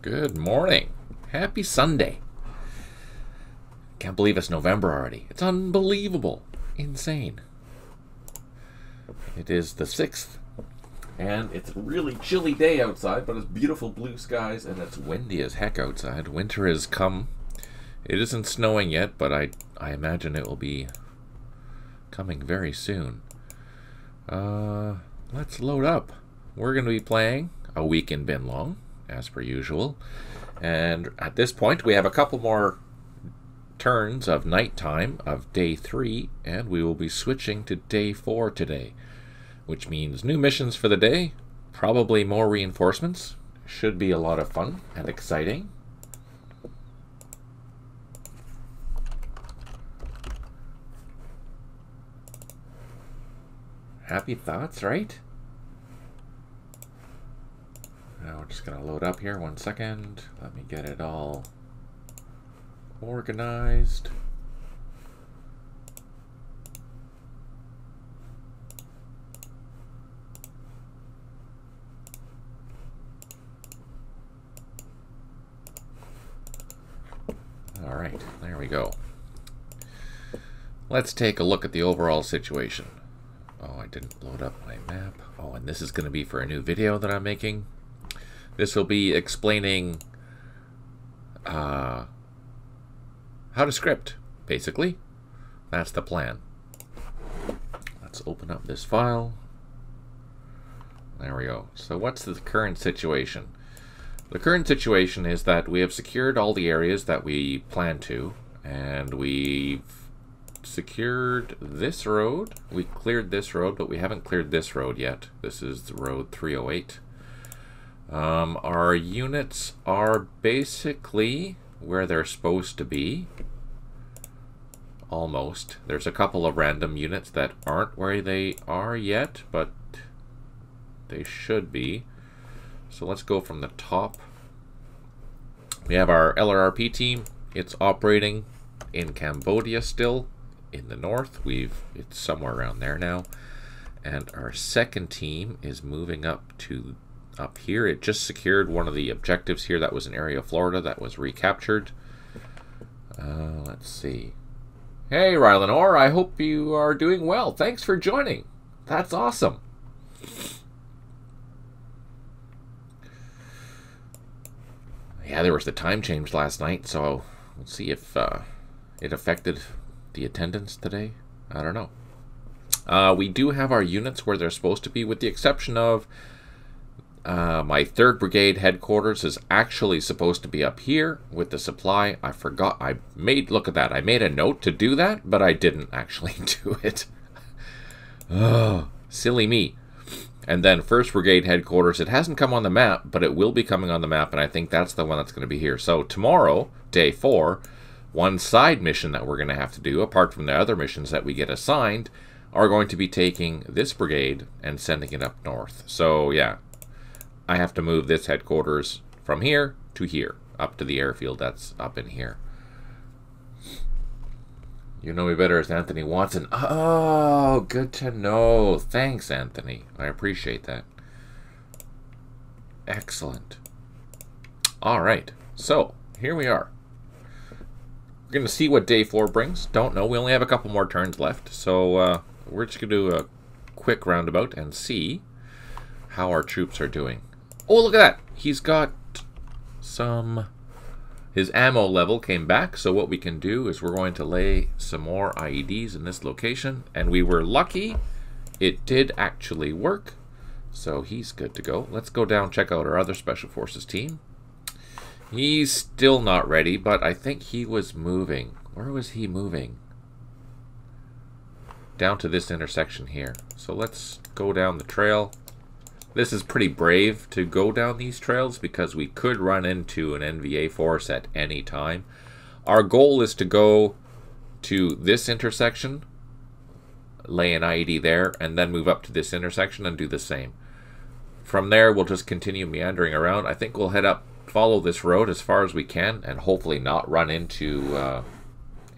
Good morning. Happy Sunday. Can't believe it's November already. It's unbelievable. Insane. It is the 6th, and it's a really chilly day outside, but it's beautiful blue skies, and it's windy as heck outside. Winter has come. It isn't snowing yet, but I imagine it will be coming very soon. Let's load up. We're going to be playing a week in Binh Long, as per usual. And at this point, we have a couple more turns of nighttime of day 3, and we will be switching to day 4 today, which means new missions for the day, probably more reinforcements. Should be a lot of fun and exciting. Happy thoughts, right? Now we're just going to load up here. 1 second. Let me get it all organized. All right, there we go. Let's take a look at the overall situation. Oh, I didn't load up my map. Oh, and this is going to be for a new video that I'm making. This will be explaining how to script, basically. That's the plan. Let's open up this file. There we go. So what's the current situation? The current situation is that we have secured all the areas that we plan to, and we've secured this road. We cleared this road, but we haven't cleared this road yet. This is the road 308. Our units are basically where they're supposed to be. Almost. There's a couple of random units that aren't where they are yet, but they should be. So let's go from the top. We have our LRRP team. It's operating in Cambodia still, in the north. It's somewhere around there now. And our second team is moving up here. It just secured one of the objectives here. That was an area of Florida that was recaptured. Let's see. Hey, Rylanor, I hope you are doing well. Thanks for joining. That's awesome. Yeah, there was the time change last night, so let's see if it affected the attendance today. I don't know. We do have our units where they're supposed to be, with the exception of my 3rd Brigade headquarters is actually supposed to be up here with the supply. I forgot. Look at that. I made a note to do that, but I didn't actually do it. Oh, silly me. And then 1st Brigade headquarters, it hasn't come on the map, but it will be coming on the map, and I think that's the one that's going to be here. So tomorrow, day 4, one side mission that we're going to have to do, apart from the other missions that we get assigned, are going to be taking this brigade and sending it up north. So yeah, I have to move this headquarters from here to here, up to the airfield that's up in here. You know me better as Anthony Watson. Oh, good to know. Thanks, Anthony. I appreciate that. Excellent. All right. So, here we are. We're going to see what day 4 brings. Don't know. We only have a couple more turns left. So, we're just going to do a quick roundabout and see how our troops are doing. Oh, look at that. He's got some... His ammo level came back, so what we can do is we're going to lay some more IEDs in this location, and we were lucky. It did actually work, so he's good to go. Let's go down, check out our other Special Forces team. He's still not ready, but I think he was moving. Where was he moving? Down to this intersection here. So let's go down the trail. This is pretty brave to go down these trails because we could run into an NVA force at any time. Our goal is to go to this intersection, lay an IED there, and then move up to this intersection and do the same. From there, we'll just continue meandering around. I think we'll head up, follow this road as far as we can, and hopefully not run into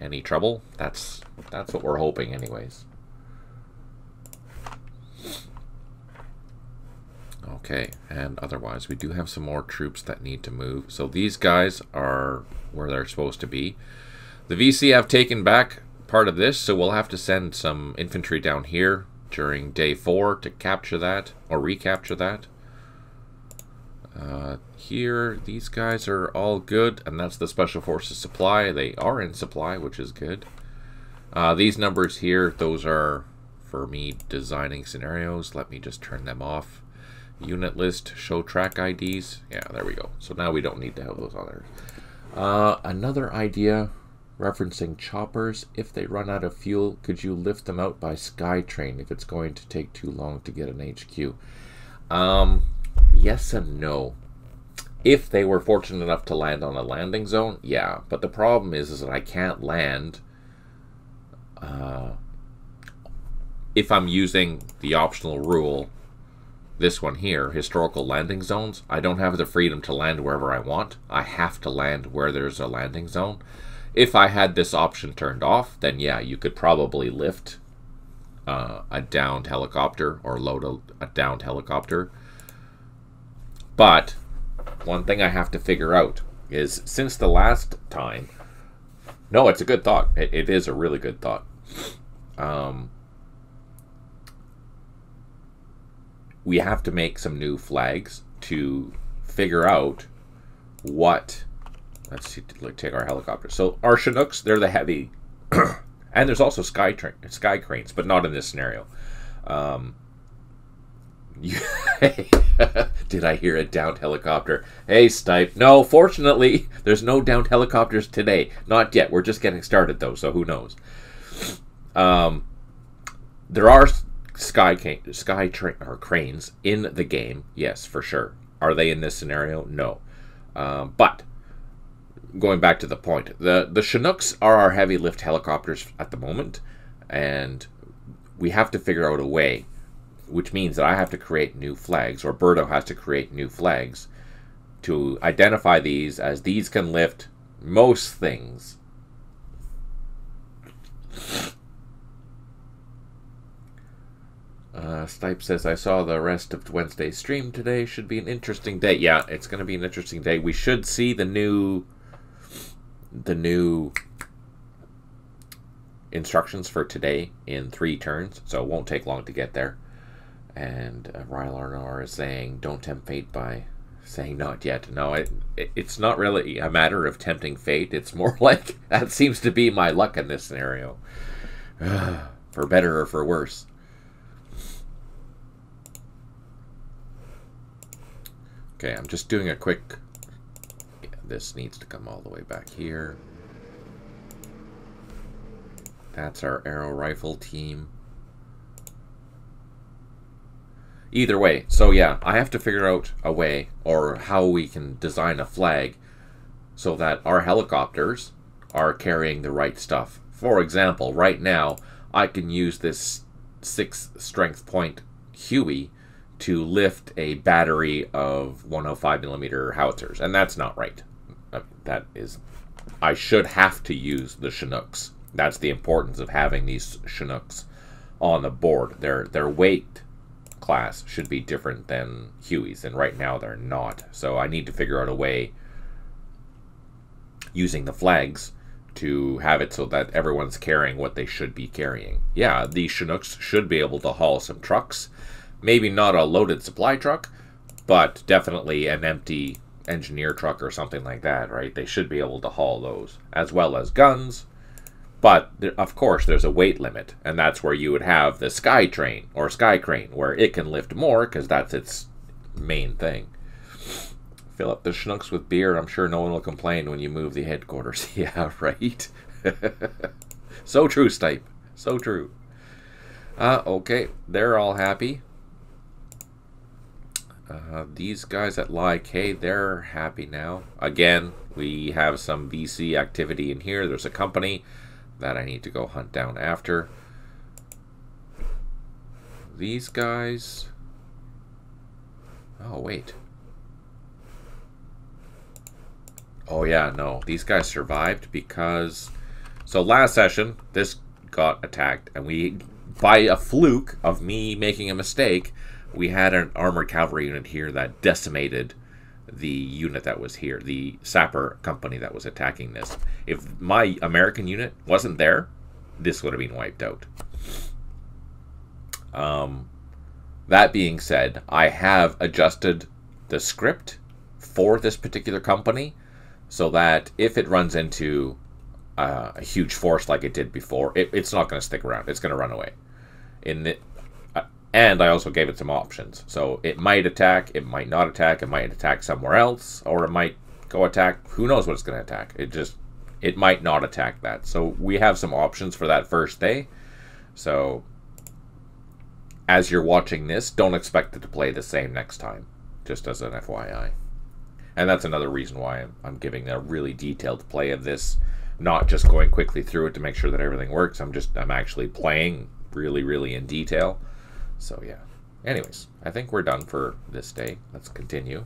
any trouble. That's what we're hoping anyways. Okay, and otherwise, we do have some more troops that need to move. So these guys are where they're supposed to be. The VC have taken back part of this, so we'll have to send some infantry down here during day 4 to capture that, or recapture that. Here, these guys are all good, and that's the Special Forces supply. They are in supply, which is good. These numbers here, those are for me designing scenarios. Let me just turn them off. Unit list, show track IDs. Yeah, there we go. So now we don't need to have those on there. Another idea referencing choppers. If they run out of fuel, could you lift them out by Skytrain if it's going to take too long to get an HQ? Yes and no. If they were fortunate enough to land on a landing zone, yeah. But the problem is that I can't land if I'm using the optional rule, this one here, historical landing zones. I don't have the freedom to land wherever I want. I have to land where there's a landing zone. If I had this option turned off, then yeah, you could probably lift a downed helicopter or load a downed helicopter. But one thing I have to figure out is, since the last time, no, it's a good thought. It is a really good thought. We have to make some new flags to figure out what. Let's see, take our helicopters. So our Chinooks, they're the heavy, and there's also sky cranes, but not in this scenario. Did I hear a downed helicopter? Hey, Stipe. No, fortunately, there's no downed helicopters today. Not yet. We're just getting started, though, so who knows? There are cranes in the game. Yes, for sure. Are they in this scenario? No. But going back to the point, the Chinooks are our heavy lift helicopters at the moment, and we have to figure out a way, which means that I have to create new flags, or Birdo has to create new flags to identify these, as these can lift most things. Stipe says, I saw the rest of Wednesday's stream today. Should be an interesting day. Yeah, it's going to be an interesting day. We should see the new instructions for today in 3 turns, so it won't take long to get there. And Rylarnor is saying, don't tempt fate by saying not yet. No, it's not really a matter of tempting fate. It's more like that seems to be my luck in this scenario. For better or for worse. Okay, I'm just doing a quick... Yeah, this needs to come all the way back here. That's our arrow rifle team. Either way, so yeah, I have to figure out a way, or how we can design a flag so that our helicopters are carrying the right stuff. For example, right now, I can use this 6 strength point Huey to lift a battery of 105mm howitzers, and that's not right. That is, I should have to use the Chinooks. That's the importance of having these Chinooks on the board. Their weight class should be different than Hueys, and right now they're not. So I need to figure out a way, using the flags, to have it so that everyone's carrying what they should be carrying. Yeah, these Chinooks should be able to haul some trucks. Maybe not a loaded supply truck, but definitely an empty engineer truck or something like that, right? They should be able to haul those, as well as guns. But, of course, there's a weight limit, and that's where you would have the Sky Train, or Sky Crane, where it can lift more, because that's its main thing. Fill up the Chinooks with beer, I'm sure no one will complain when you move the headquarters. Yeah, right? So true, Stipe. So true. Okay, they're all happy. These guys at K, they're happy now. Again, we have some VC activity in here. There's a company that I need to go hunt down after. These guys... Oh, wait. Oh, yeah, no. These guys survived because... So last session, this got attacked, and we, by a fluke of me making a mistake, we had an armored cavalry unit here that decimated the unit that was here, the sapper company that was attacking this. If my American unit wasn't there, this would have been wiped out. That being said, I have adjusted the script for this particular company so that if it runs into a huge force like it did before, it's not going to stick around. It's going to run away. And I also gave it some options. So it might attack, it might not attack, it might attack somewhere else, or it might go attack. Who knows what it's going to attack? It might not attack that. So we have some options for that first day. So as you're watching this, don't expect it to play the same next time, just as an FYI. And that's another reason why I'm giving a really detailed play of this, not just going quickly through it to make sure that everything works. I'm actually playing really, really in detail. So yeah. Anyways, I think we're done for this day. Let's continue.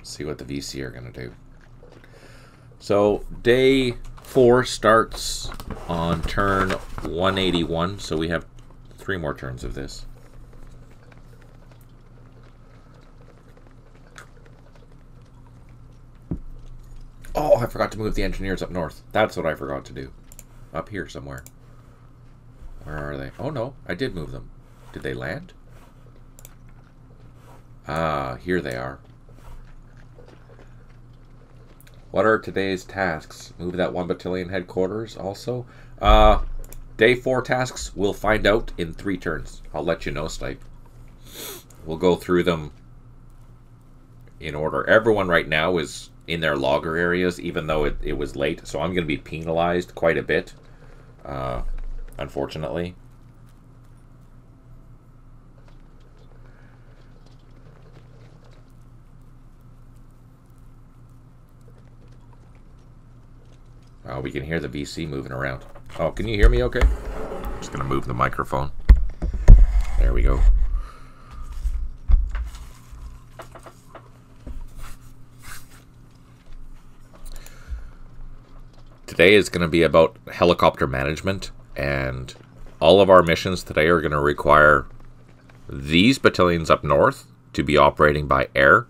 See what the VC are going to do. So day 4 starts on turn 181, so we have 3 more turns of this. Oh, I forgot to move the engineers up north. That's what I forgot to do. Up here somewhere. Where are they? Oh no, I did move them. Did they land? Ah, here they are. What are today's tasks? Move that 1 battalion headquarters also. Day 4 tasks, we'll find out in 3 turns. I'll let you know, Stipe. We'll go through them in order. Everyone right now is in their logger areas, even though it was late. So I'm going to be penalized quite a bit, unfortunately. Oh, we can hear the VC moving around. Oh, can you hear me okay? I'm just going to move the microphone. There we go. Today is going to be about helicopter management, and all of our missions today are going to require these battalions up north to be operating by air.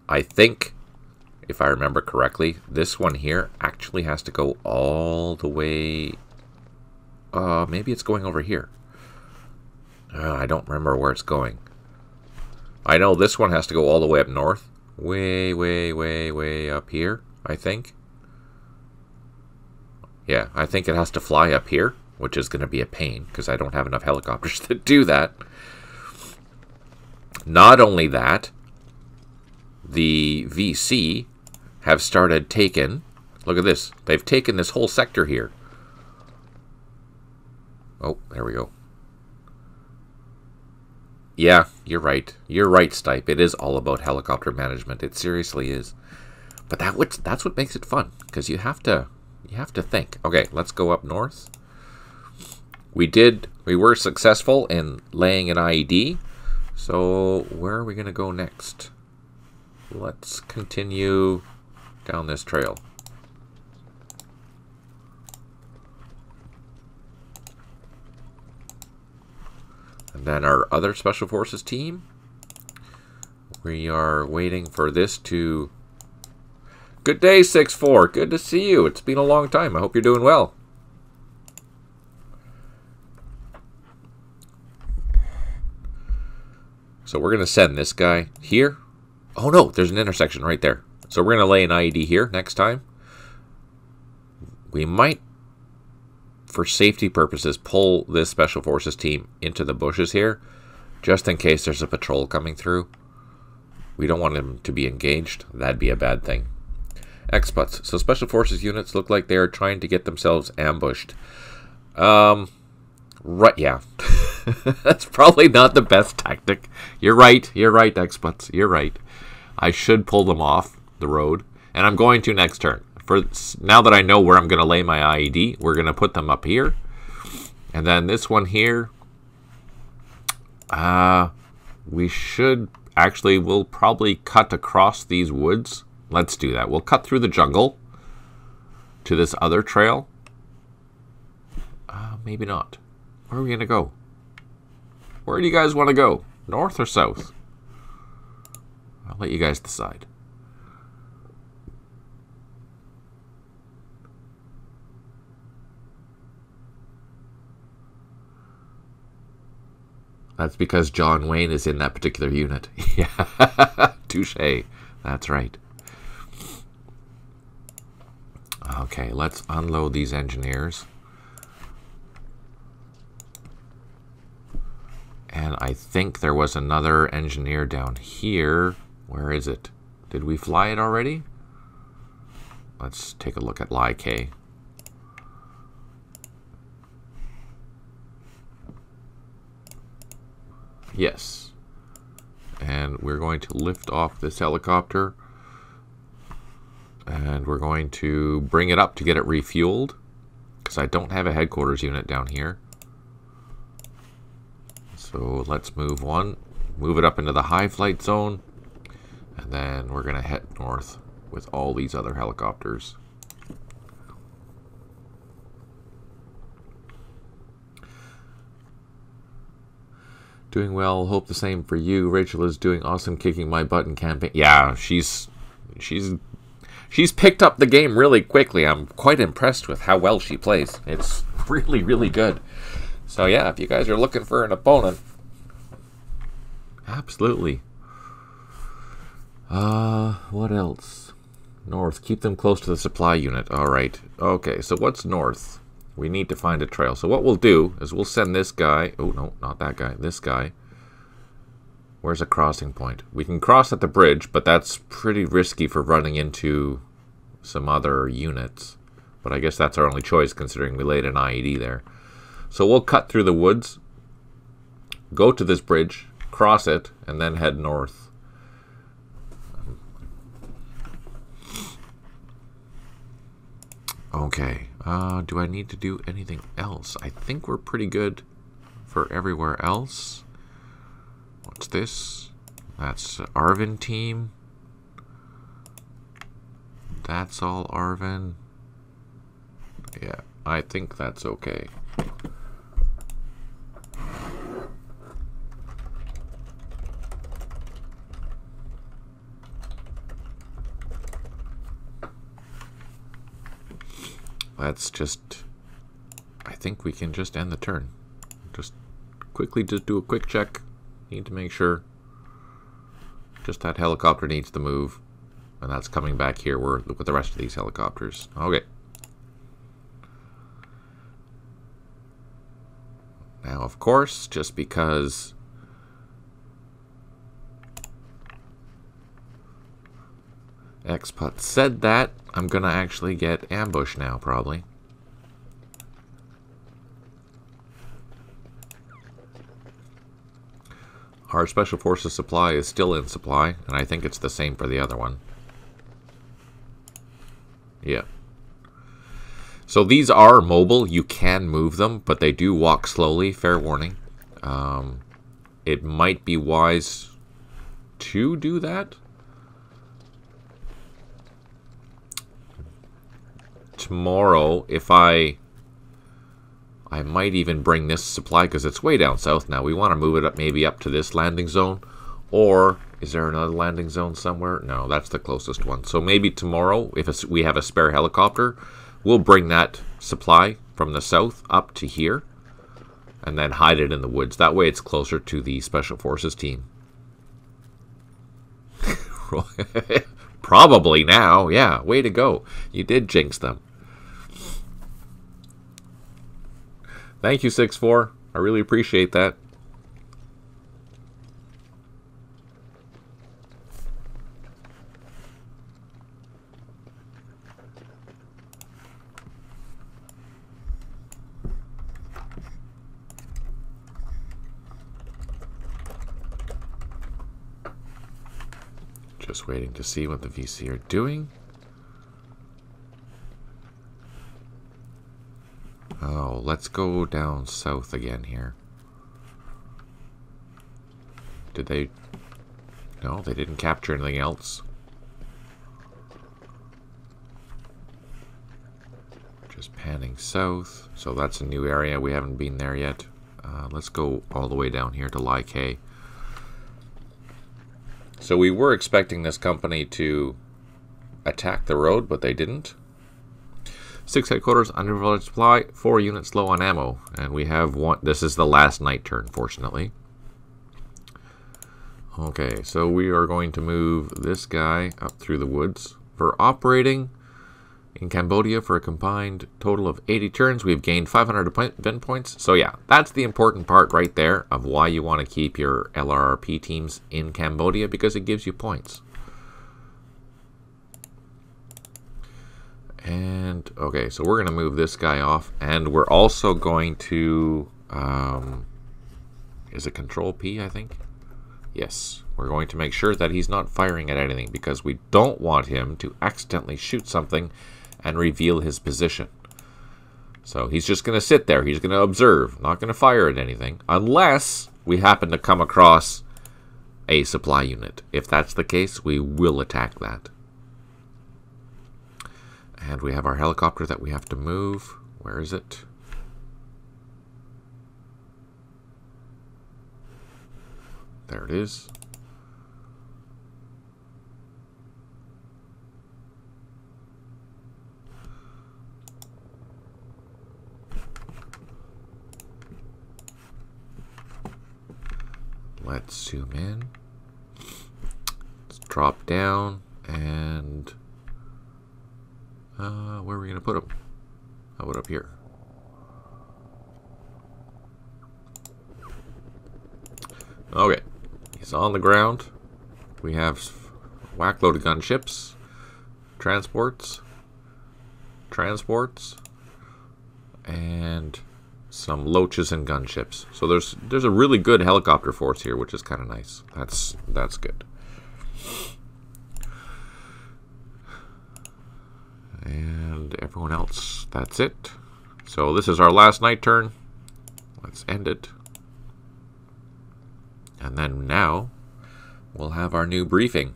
I think, if I remember correctly, this one here actually has to go all the way... maybe it's going over here. I don't remember where it's going. I know this one has to go all the way up north. Way, way, way, way up here, I think. Yeah, I think it has to fly up here, which is going to be a pain, because I don't have enough helicopters to do that. Not only that, the VC have started taking... Look at this. They've taken this whole sector here. Oh, there we go. Yeah, you're right. You're right, Stipe. It is all about helicopter management. It seriously is. But that's what makes it fun, because you have to think. Okay, let's go up north. We were successful in laying an IED. So where are we going to go next? Let's continue down this trail. And then our other Special Forces team, we are waiting for this to... Good day, 6-4. Good to see you. It's been a long time. I hope you're doing well. So we're going to send this guy here. Oh no, there's an intersection right there. So we're going to lay an IED here next time. We might, for safety purposes, pull this Special Forces team into the bushes here, just in case there's a patrol coming through. We don't want them to be engaged. That'd be a bad thing. Exputs. So Special Forces units look like they're trying to get themselves ambushed. Right, yeah. That's probably not the best tactic. You're right, Exputs. You're right. I should pull them off the road, and I'm going to next turn. Now that I know where I'm going to lay my IED, we're going to put them up here. And then this one here, we should... Actually, we'll probably cut across these woods. Let's do that. We'll cut through the jungle. to this other trail? Maybe not. Where are we going to go? Where do you guys want to go? North or south? I'll let you guys decide. That's because John Wayne is in that particular unit. Yeah, touche. That's right. Okay, let's unload these engineers. And I think there was another engineer down here. Where is it? Did we fly it already? Let's take a look at Ly-K. Yes. And we're going to lift off this helicopter. And we're going to bring it up to get it refueled. Because I don't have a headquarters unit down here. So let's move one. Move it up into the high flight zone. And then we're going to head north with all these other helicopters. Doing well. Hope the same for you. Rachel is doing awesome, kicking my butt in campaign. Yeah, she's picked up the game really quickly. I'm quite impressed with how well she plays. It's really, really good. So yeah, if you guys are looking for an opponent, absolutely. What else? North. Keep them close to the supply unit. All right. Okay, so what's north? We need to find a trail. So what we'll do is we'll send this guy. Oh, no, not that guy. This guy. Where's a crossing point? We can cross at the bridge, but that's pretty risky for running into some other units. But I guess that's our only choice, considering we laid an IED there. So we'll cut through the woods, go to this bridge, cross it, and then head north. Okay, do I need to do anything else? I think we're pretty good for everywhere else. What's this? That's ARVN team. That's all ARVN. Yeah, I think that's okay. Let's just, I think we can just end the turn. Just do a quick check. Need to make sure. Just that helicopter needs to move. And that's coming back here with the rest of these helicopters. Okay. Now, of course, just because Xput said that, I'm going to actually get ambushed now, probably. Our Special Forces supply is still in supply, and I think it's the same for the other one. Yeah. So these are mobile. You can move them, but they do walk slowly. Fair warning. It might be wise to do that. Tomorrow, if I might even bring this supply, because it's way down south now. We want to move it up, maybe up to this landing zone. Or is there another landing zone somewhere? No, that's the closest one. So maybe tomorrow, if we have a spare helicopter, we'll bring that supply from the south up to here and then hide it in the woods. That way it's closer to the Special Forces team. Probably now. Yeah, way to go. You did jinx them. Thank you, 6-4. I really appreciate that. Just waiting to see what the VC are doing. Oh, let's go down south again here. Did they... No, they didn't capture anything else. Just panning south. So that's a new area. We haven't been there yet. Let's go all the way down here to Lai K. So we were expecting this company to attack the road, but they didn't. 6 headquarters, underdeveloped supply, 4 units low on ammo. And we have one. This is the last night turn, fortunately. Okay, so we are going to move this guy up through the woods. For operating in Cambodia for a combined total of 80 turns, we've gained 500 event points. So yeah, that's the important part right there of why you want to keep your LRRP teams in Cambodia, because it gives you points. And okay, so we're going to move this guy off, and we're also going to is it Control P, I think? Yes, we're going to make sure that he's not firing at anything, because we don't want him to accidentally shoot something and reveal his position. So he's just going to sit there. He's going to observe, not going to fire at anything, unless we happen to come across a supply unit. If that's the case, we will attack that. And we have our helicopter that we have to move. Where is it? There it is. Let's zoom in. Let's drop down, and where are we going to put him? How about up here? Okay, he's on the ground. We have whack load of gunships, transports, and some loaches and gunships. So there's a really good helicopter force here, which is kind of nice. That's good. And everyone else, that's it. So this is our last night turn. Let's end it. And then now we'll have our new briefing.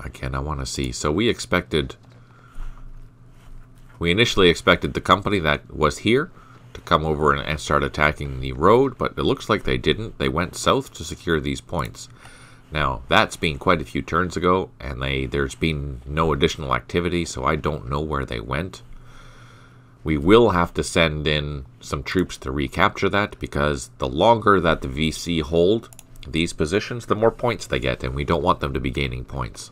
Again, I want to see. So we initially expected the company that was here to come over and start attacking the road, but it looks like they didn't. They went south to secure these points. Now, that's been quite a few turns ago, and there's been no additional activity, so I don't know where they went. We will have to send in some troops to recapture that, because the longer that the VC hold these positions, the more points they get, and we don't want them to be gaining points.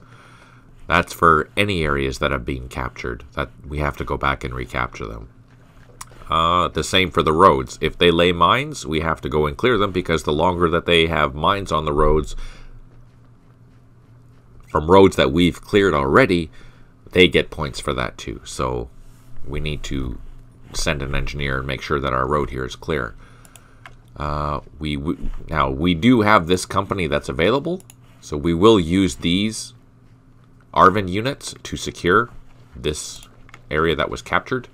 That's for any areas that have been captured, that we have to go back and recapture them. The same for the roads. If they lay mines, we have to go and clear them, because the longer that they have mines on the roads, from roads that we've cleared already, they get points for that too. So we need to send an engineer and make sure that our road here is clear. Now we do have this company that's available, so we will use these ARVN units to secure this area that was captured.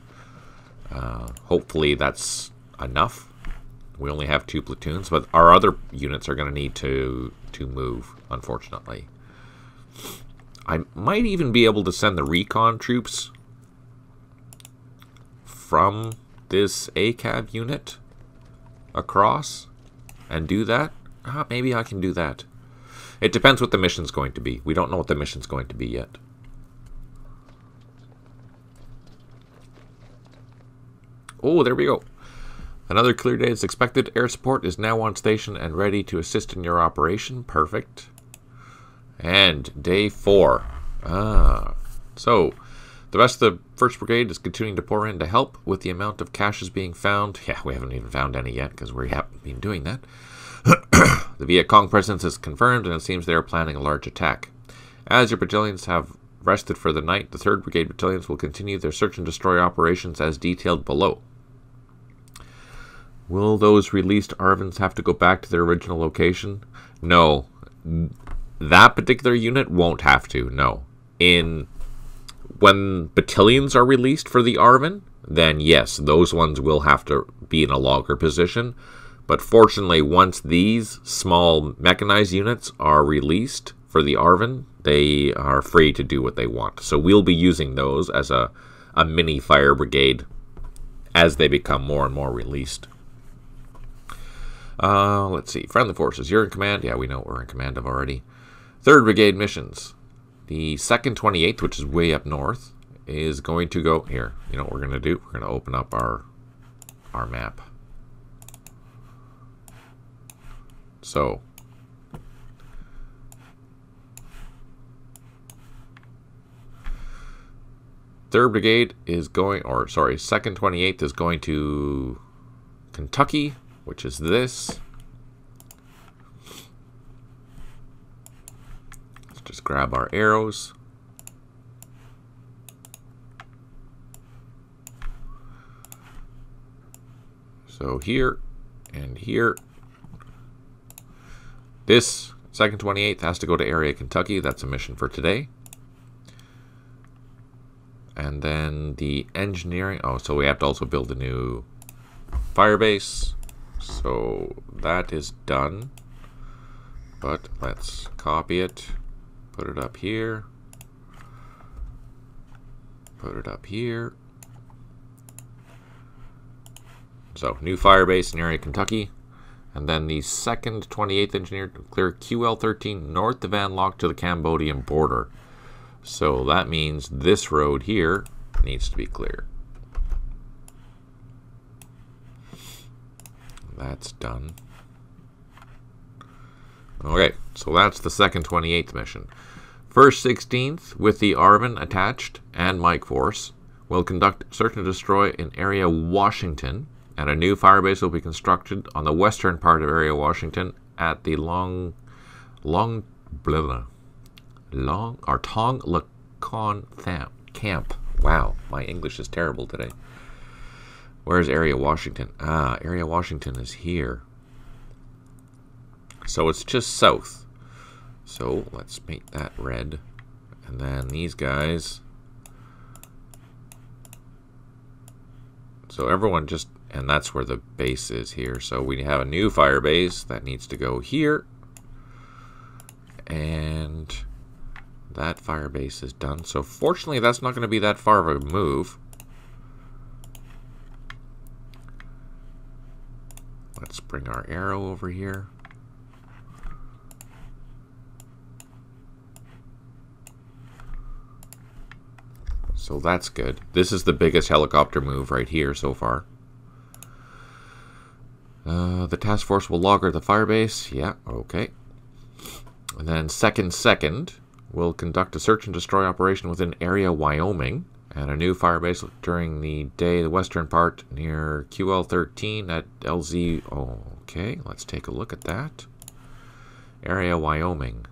Hopefully that's enough. We only have 2 platoons, but our other units are going to need to move, unfortunately. I might even be able to send the recon troops from this ACAB unit across and do that. Maybe I can do that. It depends what the mission's going to be. We don't know what the mission's going to be yet. Oh, there we go. Another clear day is expected. Air support is now on station and ready to assist in your operation. Perfect. And day 4. So the rest of the 1st Brigade is continuing to pour in to help with the amount of caches being found. Yeah, we haven't even found any yet because we haven't been doing that. The Viet Cong presence is confirmed, and it seems they are planning a large attack. As your battalions have rested for the night, the 3rd Brigade battalions will continue their search and destroy operations as detailed below. Will those released ARVNs have to go back to their original location? No. That particular unit won't have to, no. When battalions are released for the ARVN, then yes, those ones will have to be in a longer position. But fortunately, once these small mechanized units are released for the ARVN, they are free to do what they want. So we'll be using those as a mini fire brigade as they become more and more released. Let's see. Friendly forces. You're in command. Yeah, we know what we're in command of already. 3rd Brigade missions. The 2nd 28th, which is way up north, is going to go here. You know what we're going to do? We're going to open up our map. So, Third Brigade is going, or sorry, 2nd 28th is going to Kentucky, which is this. Let's just grab our arrows. So here and here. This 2nd 28th has to go to area Kentucky. That's a mission for today. And then the engineering. Oh, so we have to also build a new fire base. So that is done. But let's copy it. Put it up here. Put it up here. So new fire base in area Kentucky. And then the 2nd 28th engineer to clear QL13 north of Van Lock to the Cambodian border. So that means this road here needs to be clear. That's done. Okay, so that's the 2nd 28th mission. 1st 16th, with the ARVN attached and Mike Force, will conduct search and destroy in area Washington, and a new firebase will be constructed on the western part of area Washington at the Tong Lacon camp. Wow, my English is terrible today. Where's area Washington? Ah, area Washington is here. So it's just south. So let's make that red. And then these guys. So everyone just, and that's where the base is here. So we have a new fire base that needs to go here. And that fire base is done. So fortunately, that's not going to be that far of a move. Let's bring our arrow over here. So that's good. This is the biggest helicopter move right here so far. The task force will logger the firebase. Yeah, okay. And then 2nd will conduct a search and destroy operation within area Wyoming. And a new firebase during the day, the western part near QL13 at LZ. Oh, okay, let's take a look at that. Area Wyoming.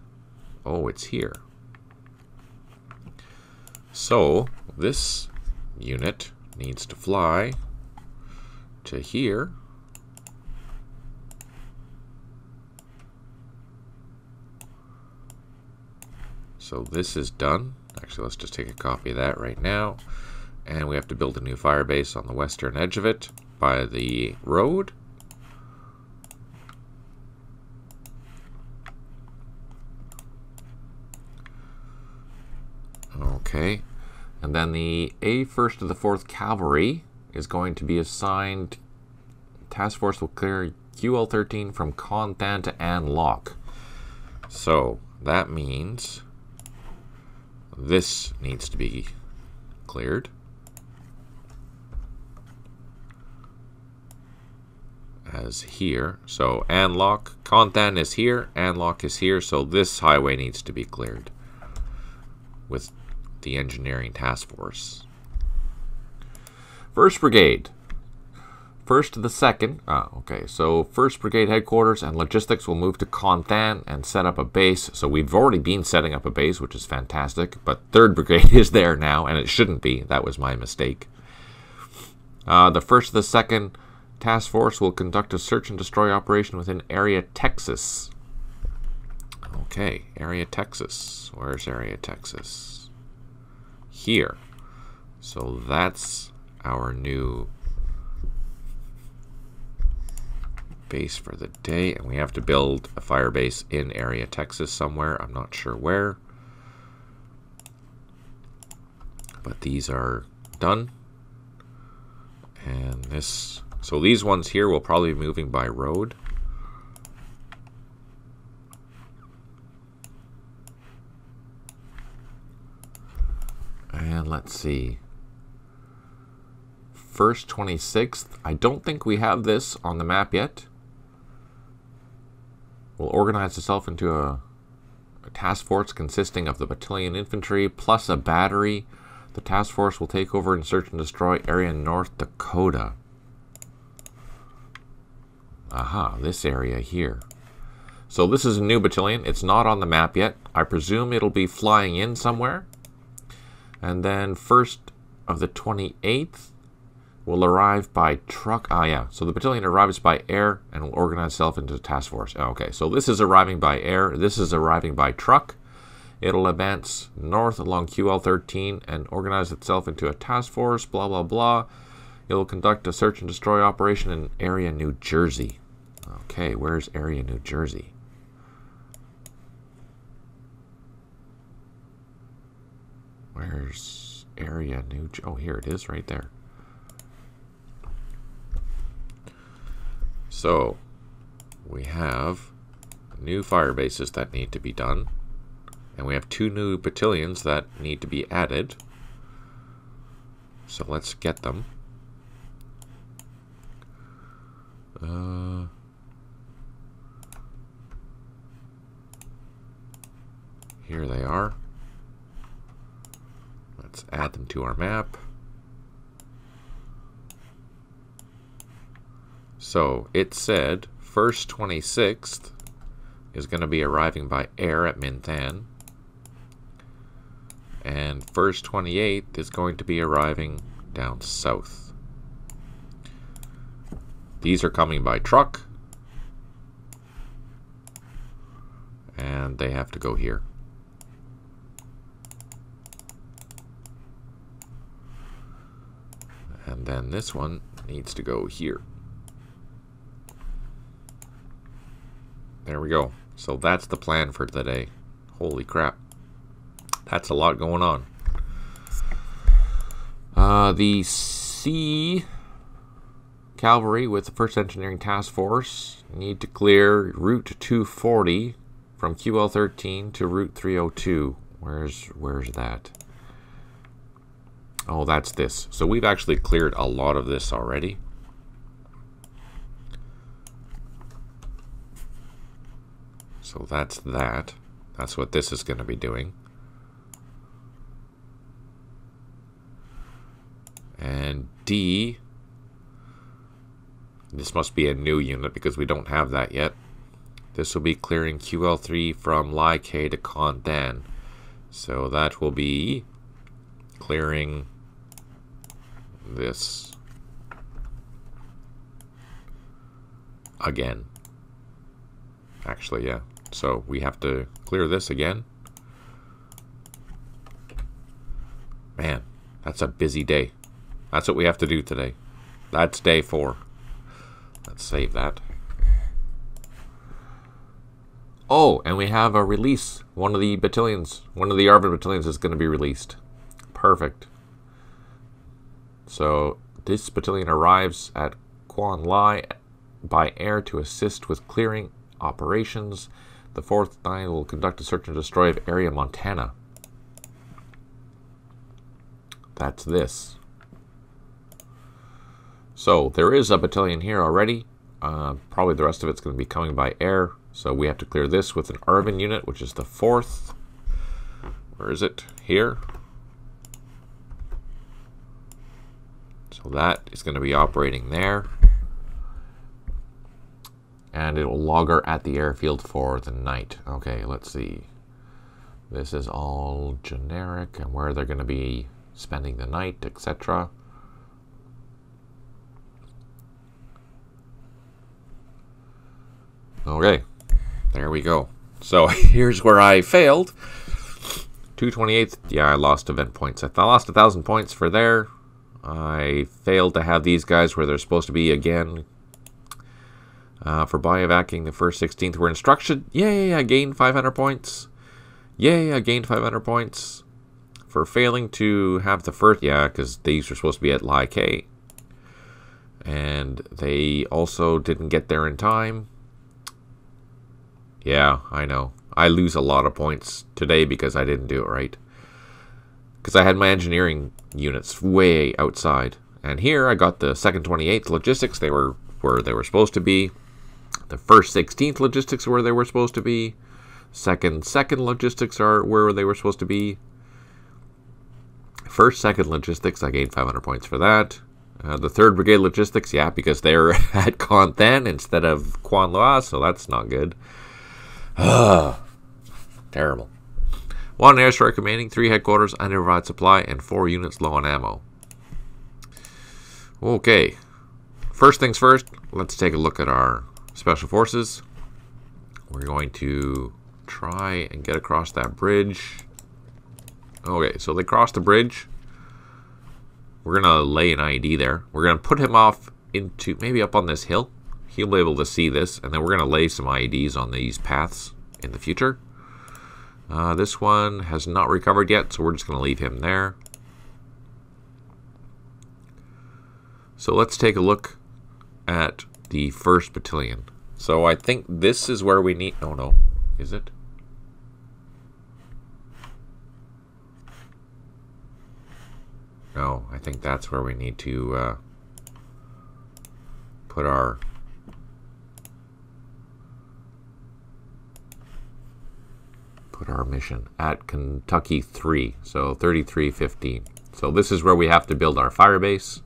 Oh, it's here. So this unit needs to fly to here. So this is done. Actually, let's just take a copy of that right now. And we have to build a new fire base on the western edge of it by the road. Okay. And then the A1st to the 4th Cavalry is going to be assigned. Task force will clear QL13 from Conthan to An Lock. So that means this needs to be cleared. As here. So An Lock, Conthan is here, An Lock is here, so this highway needs to be cleared with the engineering task force. 1st Brigade. 1st to the 2nd. Okay, so 1st Brigade headquarters and logistics will move to Conthan and set up a base. So we've already been setting up a base, which is fantastic. But 3rd Brigade is there now, and it shouldn't be. That was my mistake. The 1st to the 2nd task force will conduct a search and destroy operation within area Texas. Okay, area Texas. Where's area Texas? Here. So that's our new base for the day, and we have to build a fire base in area Texas somewhere. I'm not sure where, but these are done. And this, so these ones here will probably be moving by road. And let's see. 1st 26th. I don't think we have this on the map yet. Will organize itself into a task force consisting of the battalion infantry plus a battery. The task force will take over and search and destroy area in North Dakota. Aha, this area here. So this is a new battalion. It's not on the map yet. I presume it'll be flying in somewhere. And then 1st of the 28th will arrive by truck. Ah, yeah. So the battalion arrives by air and will organize itself into a task force. Okay, so this is arriving by air. This is arriving by truck. It'll advance north along QL13 and organize itself into a task force, blah, blah, blah. It'll conduct a search and destroy operation in area New Jersey. Okay, where's area New Jersey? Where's area New Jersey? Oh, here it is, right there. So, we have new fire bases that need to be done. And we have 2 new battalions that need to be added. So let's get them. Here they are. Let's add them to our map. So it said 1st 26th is going to be arriving by air at Minthan. And 1st 28th is going to be arriving down south. These are coming by truck. And they have to go here. And then this one needs to go here. There we go. So that's the plan for today. Holy crap. That's a lot going on. The C Cavalry with the 1st Engineering Task Force need to clear Route 240 from QL13 to Route 302. Where's that? Oh, that's this. So we've actually cleared a lot of this already. So that's that. That's what this is going to be doing. And D, this must be a new unit because we don't have that yet. This will be clearing QL3 from Lai K to Con Dan. So that will be clearing this again. Actually, yeah. So we have to clear this again. Man, that's a busy day. That's what we have to do today. That's day 4. Let's save that. Oh, and we have a release. One of the battalions, one of the ARVN battalions is going to be released. Perfect. So this battalion arrives at Quan Lai by air to assist with clearing operations. The 4th Battalion will conduct a search and destroy of area Montana. That's this. So there is a battalion here already. Probably the rest of it's going to be coming by air. So we have to clear this with an ARVN unit, which is the 4th. Where is it? Here. So that is going to be operating there. And it will logger at the airfield for the night. Okay, let's see. This is all generic and where they're going to be spending the night, etc. Okay, there we go. So here's where I failed. 228th, yeah, I lost event points. I lost 1,000 points for there. I failed to have these guys where they're supposed to be again. For biovacuing the first 16th, we're instructed. Yay, I gained 500 points. Yay, I gained 500 points. For failing to have the first, yeah, because these were supposed to be at Lai K. And they also didn't get there in time. Yeah, I know. I lose a lot of points today because I didn't do it right. Because I had my engineering units way outside. And here I got the 2nd 28th logistics. They were where they were supposed to be. The 1st 16th logistics are where they were supposed to be. Second logistics are where they were supposed to be. 1st, 2nd logistics, I gained 500 points for that. The 3rd Brigade logistics, yeah, because they're at Quan Than instead of Quan Loa, so that's not good. Terrible. 1 airstrike remaining, 3 headquarters, unprovided supply, and 4 units low on ammo. Okay. First things first, let's take a look at our special forces. We're going to try and get across that bridge. Okay, so they crossed the bridge. We're going to lay an IED there. We're going to put him off into, maybe up on this hill. He'll be able to see this. And then we're going to lay some IEDs on these paths in the future. This one has not recovered yet, so we're just going to leave him there. So let's take a look at the 1st Battalion. So I think this is where we need... Oh, no. Is it? No, I think that's where we need to put our mission at Kentucky 3, so 3315. So this is where we have to build our fire base.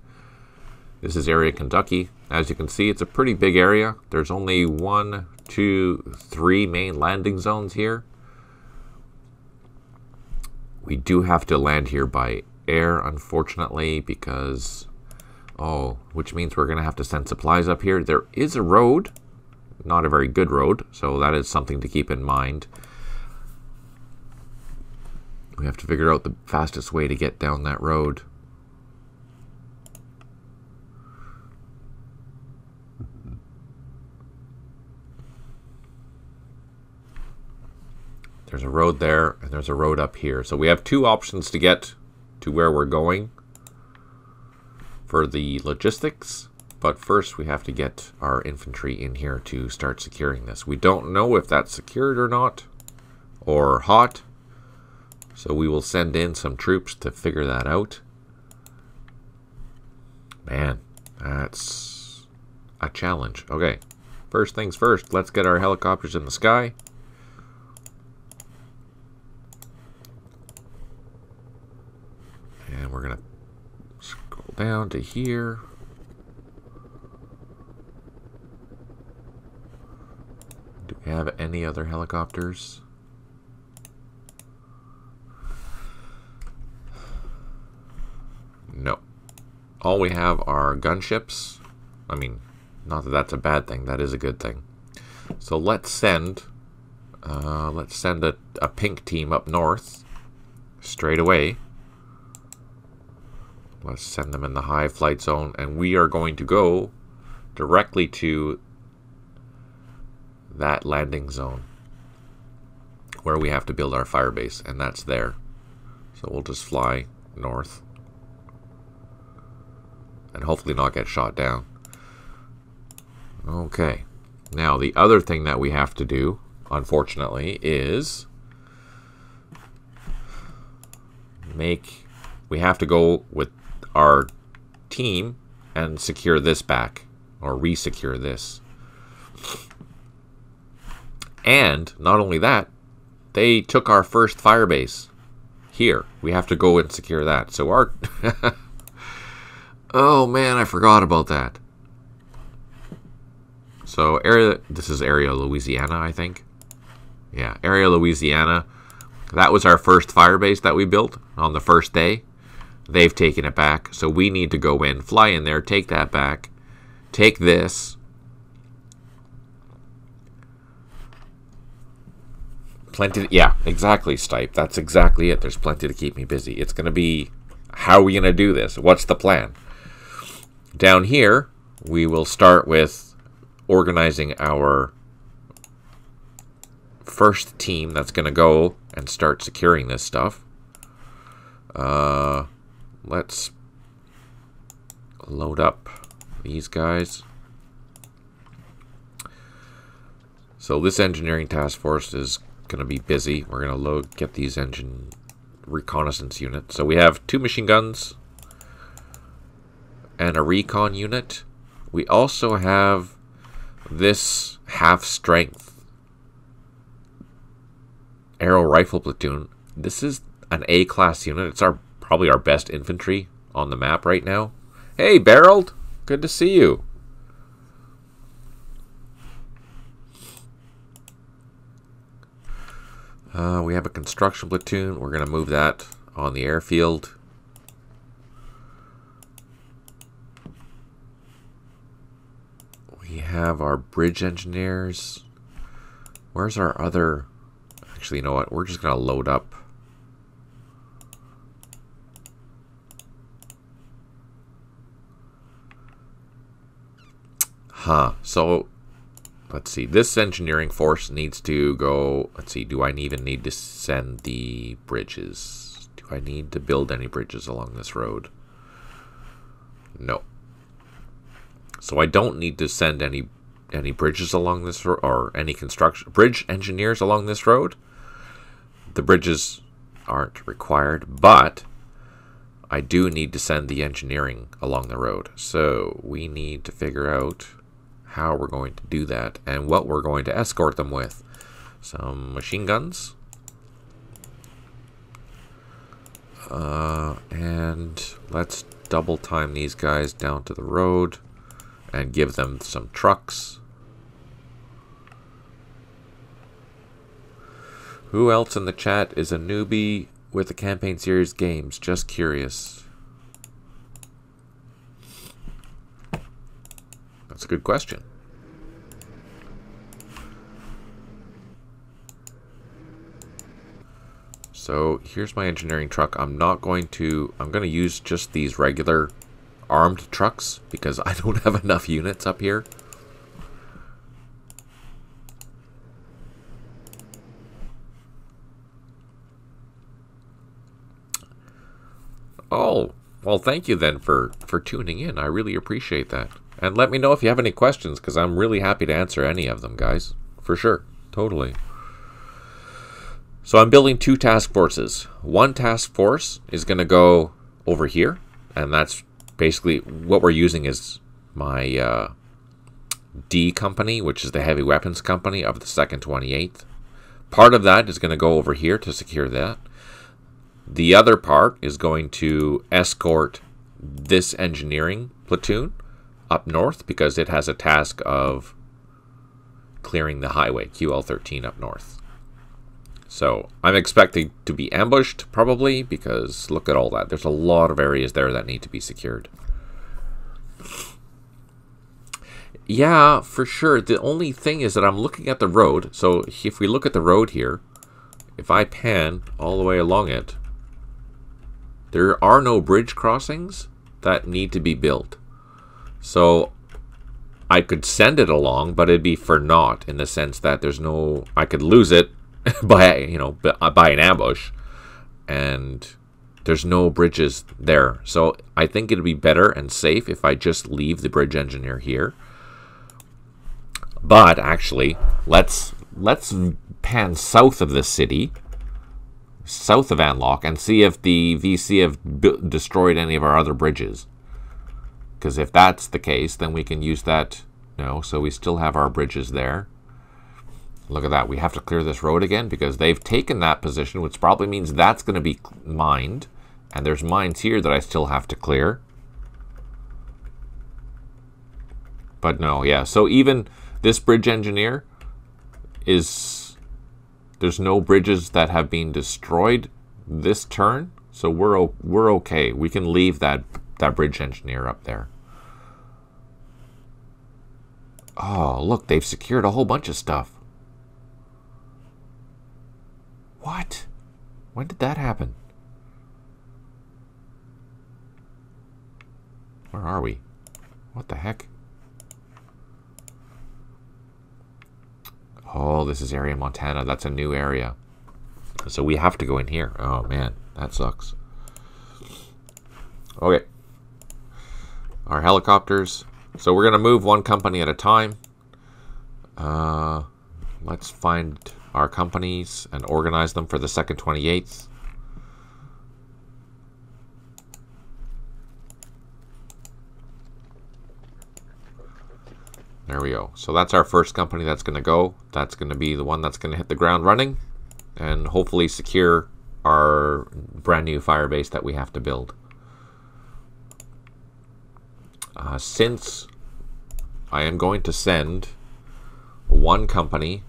This is area Kentucky. As you can see, it's a pretty big area. There's only 1, 2, 3 main landing zones here. We do have to land here by air, unfortunately, because which means we're gonna have to send supplies up here. There is a road, not a very good road, so that is something to keep in mind. We have to figure out the fastest way to get down that road. There's a road there, and there's a road up here. So we have 2 options to get to where we're going for the logistics. But first, we have to get our infantry in here to start securing this. We don't know if that's secured or not, or hot. So we will send in some troops to figure that out. Man, that's a challenge. Okay, first things first, let's get our helicopters in the sky. And we're going to scroll down to here. Do we have any other helicopters? No. All we have are gunships. I mean, not that that's a bad thing. That is a good thing. So let's send a pink team up north straight away. Let's send them in the high flight zone, and we are going to go directly to that landing zone where we have to build our fire base, and that's there. So we'll just fly north and hopefully not get shot down. Okay. Now, the other thing that we have to do, unfortunately, is we have to go with our team and secure this back, or re-secure this. And not only that, they took our first fire base here. We have to go and secure that. So our oh man, I forgot about that. So this is area Louisiana, I think. Yeah, area Louisiana. That was our first fire base that we built on the first day. They've taken it back, so we need to go in, fly in there, take that back, take this. Plenty, yeah, exactly, Stipe. That's exactly it. There's plenty to keep me busy. It's going to be, how are we going to do this? What's the plan? Down here, we will start with organizing our first team that's going to go and start securing this stuff. Let's load up these guys. So this engineering task force is going to be busy. We're going to get these engine reconnaissance units. So we have 2 machine guns and a recon unit. We also have this half-strength arrow rifle platoon. This is an A-class unit. It's probably our best infantry on the map right now. Hey, Barreled! Good to see you. We have a construction platoon. We're going to move that on the airfield. We have our bridge engineers. Where's our other... Actually, you know what? We're just going to load up. So, let's see. This engineering force needs to go... Let's see. Do I even need to send the bridges? Do I need to build any bridges along this road? No. So I don't need to send any bridges along this road, or any bridge engineers along this road. The bridges aren't required, but I do need to send the engineering along the road. So we need to figure out how we're going to do that and what we're going to escort them with. Some machine guns. And let's double time these guys down to the road and give them some trucks. Who else in the chat is a newbie with the campaign series games? Just curious. That's a good question. So here's my engineering truck. I'm going to use just these regular armed trucks because I don't have enough units up here. Oh, well, thank you then for tuning in. I really appreciate that. And let me know if you have any questions, because I'm really happy to answer any of them, guys. For sure. Totally. So I'm building 2 task forces. One task force is going to go over here, and that's basically what we're using is my D company, which is the heavy weapons company of the 2nd 28th. Part of that is going to go over here to secure that. The other part is going to escort this engineering platoon up north because it has a task of clearing the highway, QL13 up north. So I'm expecting to be ambushed probably because look at all that. There's a lot of areas there that need to be secured. Yeah, for sure. The only thing is that I'm looking at the road. So if we look at the road here, if I pan all the way along it, there are no bridge crossings that need to be built. So I could send it along, but it'd be for naught in the sense that there's no... I could lose it by, by an ambush, and there's no bridges there. So I think it'd be better and safe if I just leave the bridge engineer here. But actually, let's pan south of the city, south of Anlock, and see if the VC have destroyed any of our other bridges. Because if that's the case, then we can use that. No, so we still have our bridges there. Look at that. We have to clear this road again because they've taken that position, which probably means that's going to be mined. And there's mines here that I still have to clear. But no, yeah. So even this bridge engineer is... There's no bridges that have been destroyed this turn. So we're okay. We can leave that bridge engineer up there. Oh, look, they've secured a whole bunch of stuff. What? When did that happen? Where are we? What the heck? Oh, this is area Montana. That's a new area. So we have to go in here. Oh, man. That sucks. Okay. Our helicopters. So we're going to move one company at a time. Let's find our companies and organize them for the 2nd 28th. There we go. So that's our first company that's going to go. That's going to be the one that's going to hit the ground running and hopefully secure our brand new fire base that we have to build. Since I am going to send one company,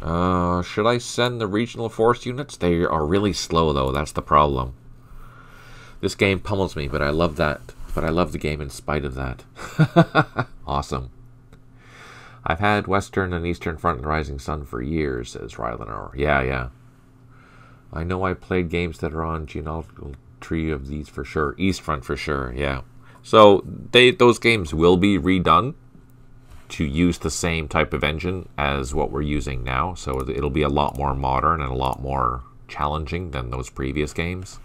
should I send the regional force units? They are really slow though, that's the problem. This game pummels me, but I love that. But I love the game in spite of that. Awesome. I've had Western and Eastern Front and Rising Sun for years, says Rylanor. Yeah. I know I played games that are on genealogical tree of these for sure. East Front for sure, yeah. So those games will be redone to use the same type of engine as what we're using now. So it'll be a lot more modern and a lot more challenging than those previous games.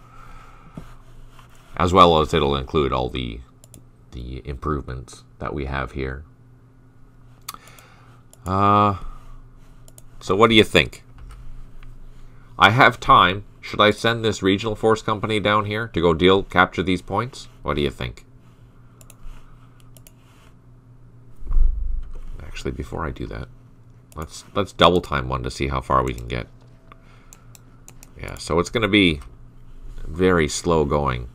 As well as it'll include all the improvements that we have here. So what do you think? I have time. Should I send this regional force company down here to go capture these points? What do you think? Actually, before I do that, let's double time one to see how far we can get. Yeah, so it's going to be very slow going.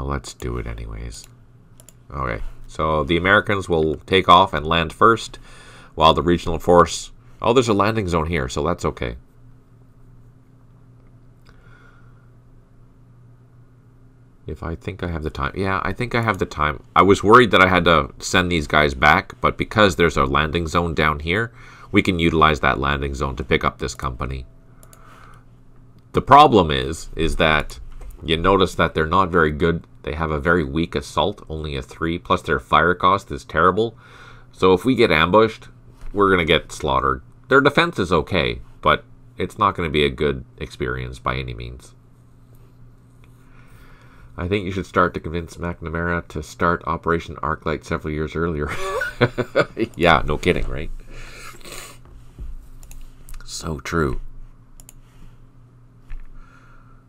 Let's do it anyways. Okay, so the Americans will take off and land first, while the regional force... Oh, there's a landing zone here, so that's okay. If I think I have the time. Yeah, I think I have the time. I was worried that I had to send these guys back, but because there's a landing zone down here, we can utilize that landing zone to pick up this company. The problem is that you notice that they're not very good. They have a very weak assault, only a 3, plus their fire cost is terrible. So if we get ambushed, we're going to get slaughtered. Their defense is okay, but it's not going to be a good experience by any means. I think you should start to convince McNamara to start Operation Arclight several years earlier. Yeah, no kidding, right? So true.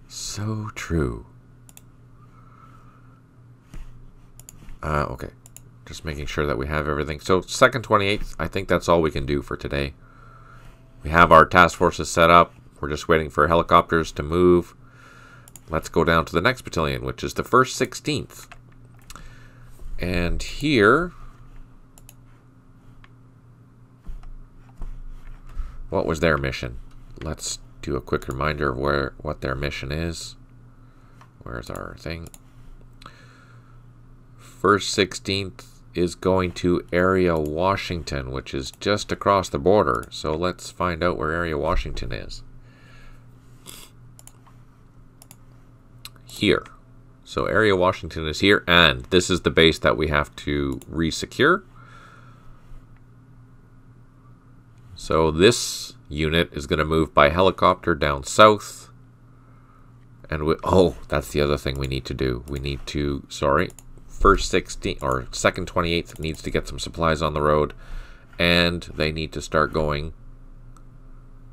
So true. Okay. Just making sure that we have everything. So, 2nd 28th, I think that's all we can do for today. We have our task forces set up. We're just waiting for helicopters to move. Let's go down to the next battalion, which is the 1st 16th. And here... what was their mission? Let's do a quick reminder of what their mission is. Where's our thing? 1st 16th is going to Area Washington, which is just across the border. So let's find out where Area Washington is. Here. So Area Washington is here, and this is the base that we have to re-secure. So this unit is going to move by helicopter down south. And oh, that's the other thing we need to do. We need to, sorry, 1st 16th or 2nd 28th needs to get some supplies on the road, and they need to start going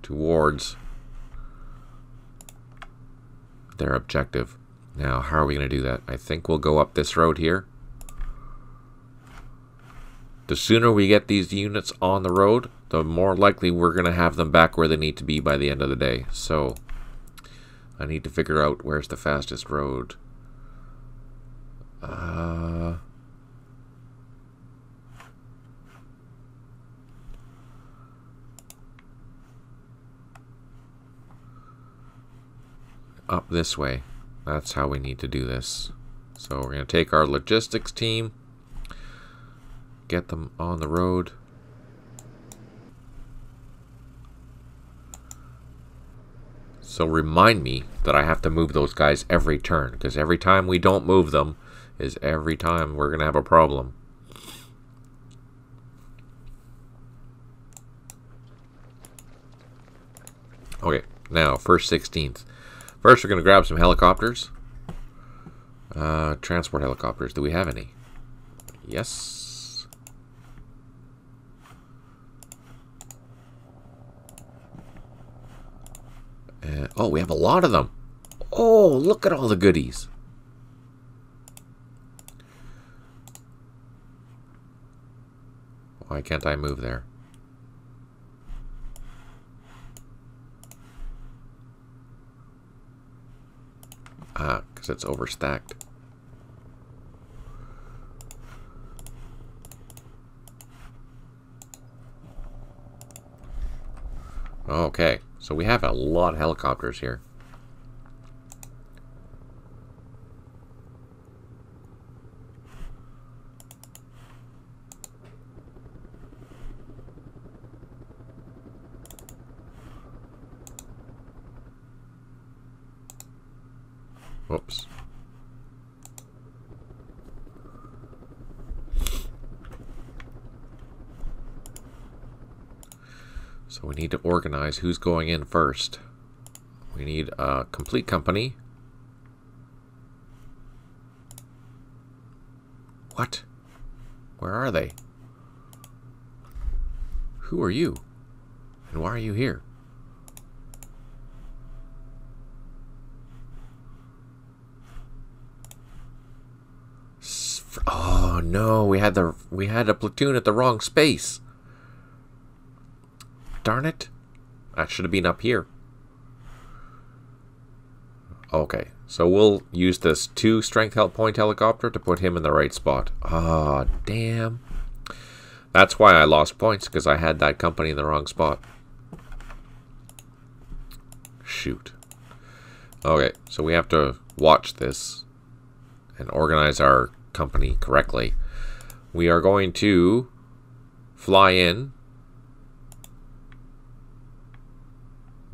towards their objective. Now, how are we going to do that? I think we'll go up this road here. The sooner we get these units on the road, the more likely we're going to have them back where they need to be by the end of the day. So, I need to figure out where's the fastest road. Up this way. That's how we need to do this. So we're going to take our logistics team, get them on the road. So remind me that I have to move those guys every turn, because every time we don't move them, is every time we're going to have a problem. Okay, now, 1st 16th. First, we're going to grab some helicopters. Transport helicopters. Do we have any? Yes. Oh, we have a lot of them. Oh, look at all the goodies. Why can't I move there? Ah, because it's overstacked. Okay, so we have a lot of helicopters here. Whoops. So we need to organize who's going in first. We need a complete company. What? Where are they? Who are you? And why are you here? Oh no, we had a platoon at the wrong space. Darn it. That should have been up here. Okay, so we'll use this 2 strength point helicopter to put him in the right spot. Ah, damn. That's why I lost points, because I had that company in the wrong spot. Shoot. Okay, so we have to watch this and organize our company correctly. We are going to fly in.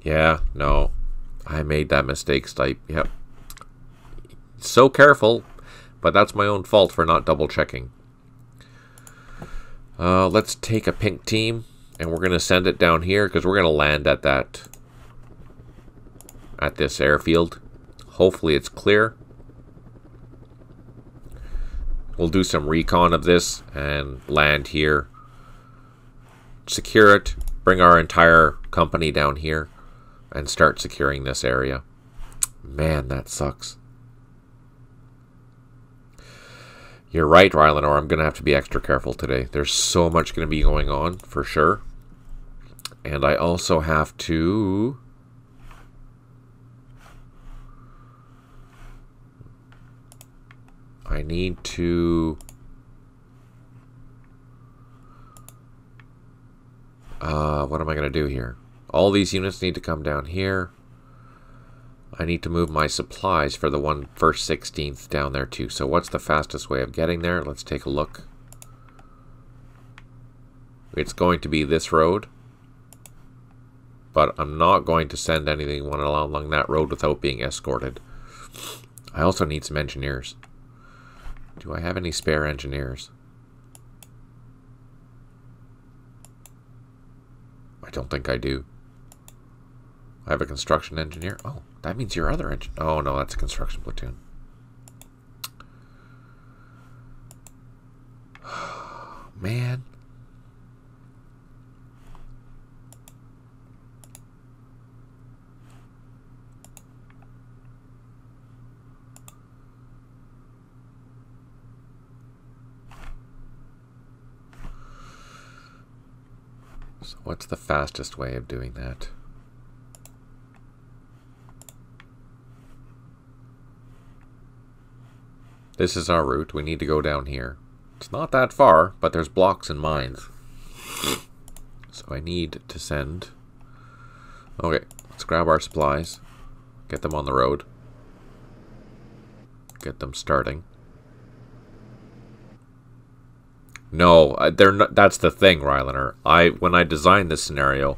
Yeah, no. I made that mistake, Stipe. Yep. So careful, but that's my own fault for not double checking. Let's take a pink team, and we're going to send it down here, because we're going to land at this airfield. Hopefully it's clear. We'll do some recon of this and land here. Secure it. Bring our entire company down here and start securing this area. Man, that sucks. You're right, Rylanor. I'm going to have to be extra careful today. There's so much going to be going on, for sure. And I also have to... I need to... what am I going to do here? All these units need to come down here. I need to move my supplies for the 1st 16th down there too. So what's the fastest way of getting there? Let's take a look. It's going to be this road. But I'm not going to send anything along that road without being escorted. I also need some engineers. Do I have any spare engineers? I don't think I do. I have a construction engineer. Oh, that means your other engine. Oh, no, that's a construction platoon. Man. So what's the fastest way of doing that? This is our route. We need to go down here. It's not that far, but there's blocks and mines. So I need to send... Okay, let's grab our supplies. Get them on the road. Get them starting. No, they're not, that's the thing, Rylaner. When I designed this scenario,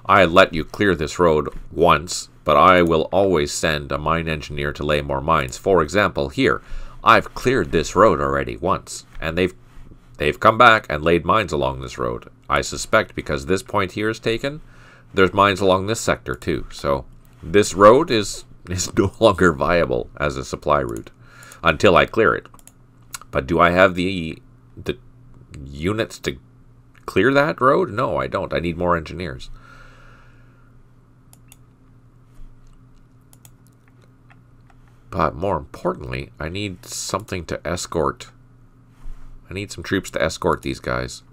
I let you clear this road once, but I will always send a mine engineer to lay more mines. For example, here, I've cleared this road already once, and they've come back and laid mines along this road. I suspect because this point here is taken, there's mines along this sector too. So this road is no longer viable as a supply route until I clear it. But do I have the units to clear that road? No, I don't. I need more engineers. But more importantly, I need something to escort. I need some troops to escort these guys.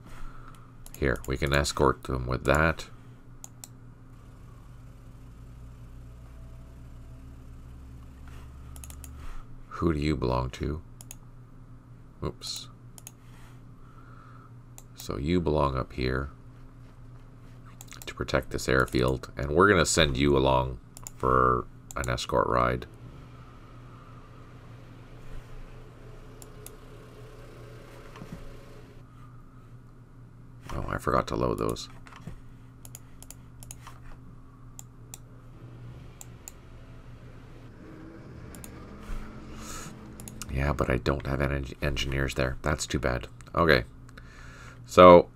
Here, we can escort them with that. Who do you belong to? Oops. So you belong up here to protect this airfield. And we're going to send you along for an escort ride. Oh, I forgot to load those. Yeah, but I don't have any engineers there. That's too bad. Okay. So,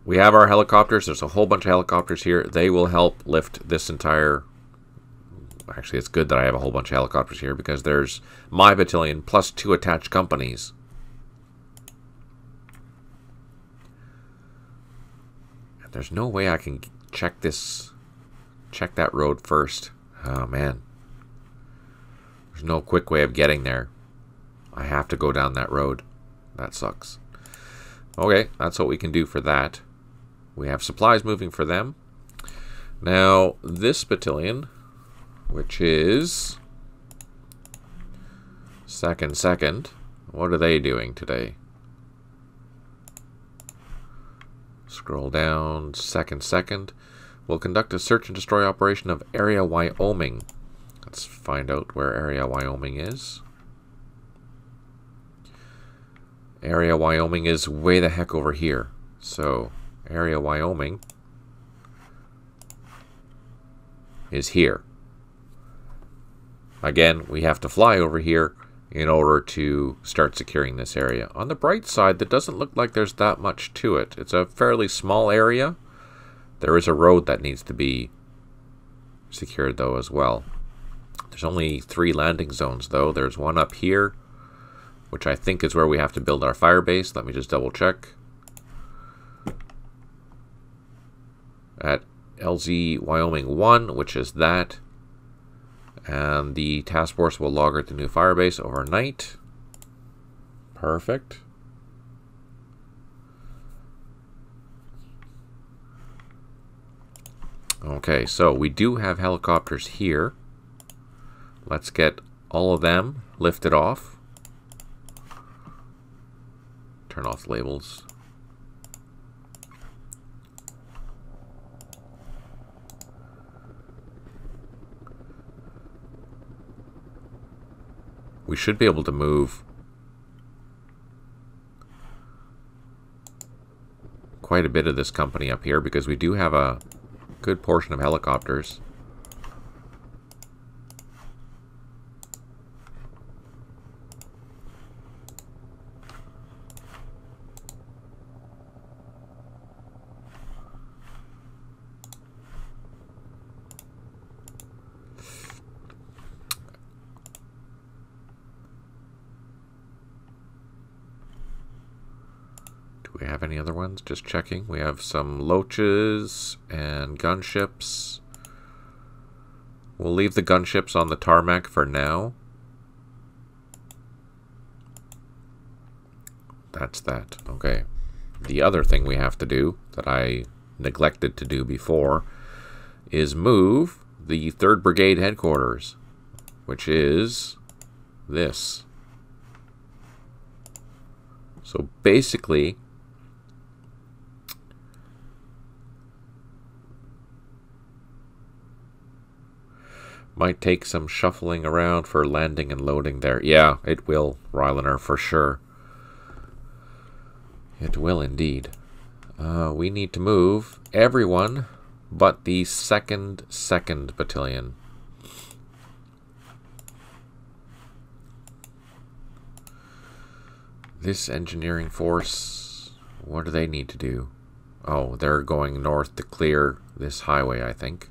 we have our helicopters. There's a whole bunch of helicopters here. They will help lift this entire... Actually, it's good that I have a whole bunch of helicopters here because there's my battalion plus 2 attached companies. There's no way I can check that road first. Oh, man. There's no quick way of getting there. I have to go down that road. That sucks. Okay, that's what we can do for that. We have supplies moving for them. Now, this battalion, which is second, what are they doing today? Scroll down, second. We'll conduct a search and destroy operation of Area Wyoming. Let's find out where Area Wyoming is. Area Wyoming is way the heck over here. So, Area Wyoming is here. Again, we have to fly over here in order to start securing this area. On the bright side, that doesn't look like there's that much to it. It's a fairly small area. There is a road that needs to be secured, though, as well. There's only 3 landing zones, though. There's one up here, which I think is where we have to build our fire base. Let me just double check. At LZ Wyoming 1, which is that. And the task force will log at the new fire base overnight. Perfect. Okay, so we do have helicopters here. Let's get all of them lifted off. Turn off the labels. We should be able to move quite a bit of this company up here because we do have a good portion of helicopters. We have any other ones? Just checking. We have some loaches and gunships. We'll leave the gunships on the tarmac for now. That's that. Okay. The other thing we have to do that I neglected to do before is move the 3rd Brigade headquarters, which is this. So basically, might take some shuffling around for landing and loading there. Yeah, it will, Rylaner, for sure. It will indeed. We need to move everyone but the second battalion. This engineering force, what do they need to do? Oh, they're going north to clear this highway, I think.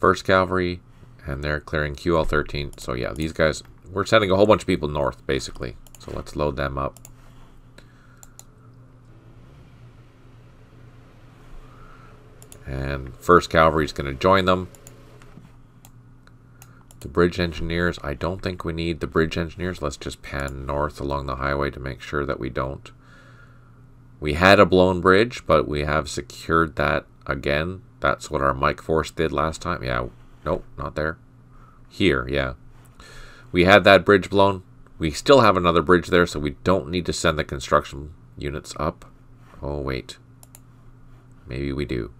First Cavalry, and they're clearing QL13. So yeah, these guys, we're sending a whole bunch of people north, basically. So let's load them up. And First Cavalry is going to join them. The bridge engineers, I don't think we need the bridge engineers. Let's just pan north along the highway to make sure that we don't. We had a blown bridge, but we have secured that again. That's what our Mike force did last time. Yeah, nope, not there. Here, yeah. We had that bridge blown. We still have another bridge there, so we don't need to send the construction units up. Oh, wait. Maybe we do.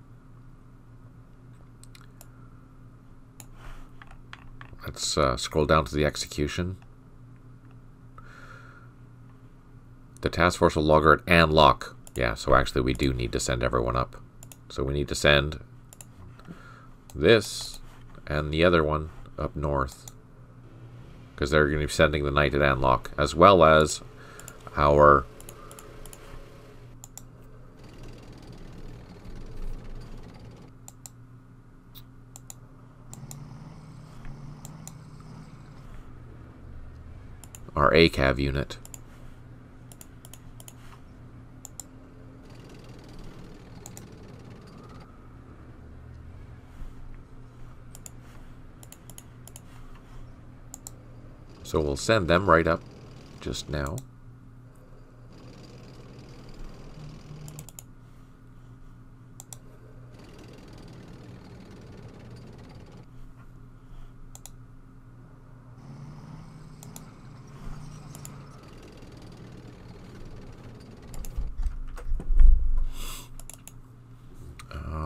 Let's scroll down to the execution. The task force will logger it and lock. Yeah, so actually we do need to send everyone up. So we need to send this and the other one up north. Because they're going to be sending the knight at Anlock, as well as our ACAV unit. So we'll send them right up just now.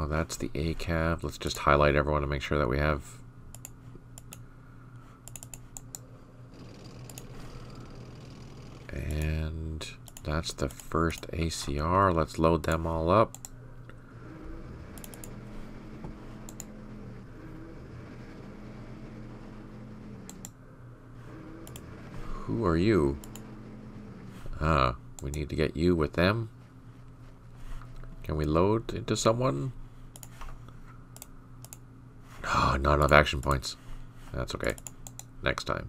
That's the ACAV. Let's just highlight everyone to make sure that we have. And that's the first ACR. Let's load them all up. Who are you? We need to get you with them. Can we load into someone? Oh, not enough action points. That's okay. Next time.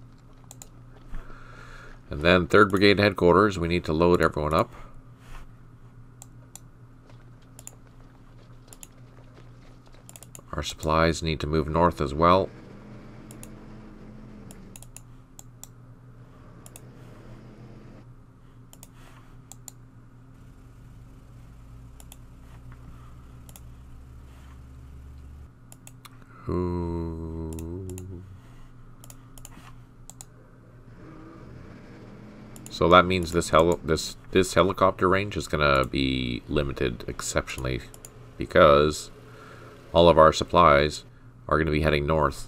And then 3rd Brigade headquarters, we need to load everyone up. Our supplies need to move north as well. So that means this helicopter range is going to be limited exceptionally because all of our supplies are going to be heading north.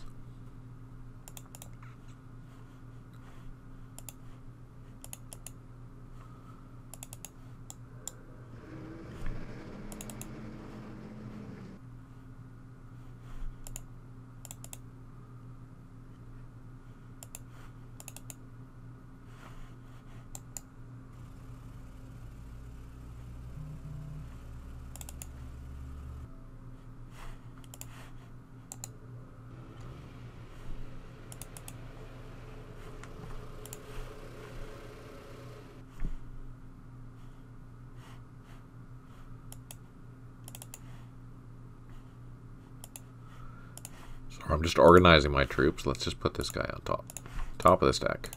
I'm just organizing my troops. Let's just put this guy on top of the stack.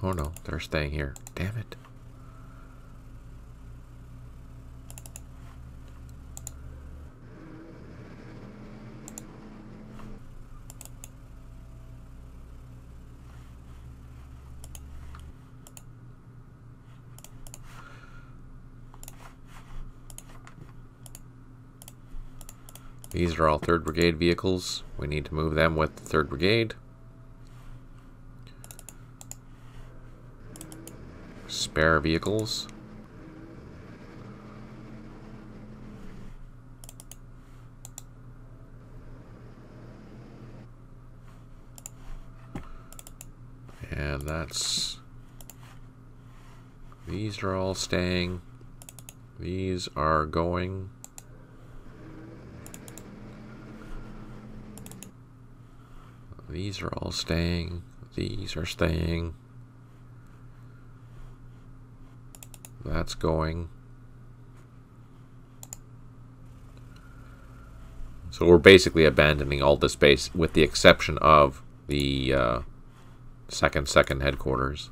Oh no, they're staying here. Damn it. These are all 3rd Brigade vehicles. We need to move them with the 3rd Brigade. Spare vehicles. And that's... These are all staying. These are going. These are all staying. These are staying. That's going. So we're basically abandoning all this base with the exception of the second headquarters.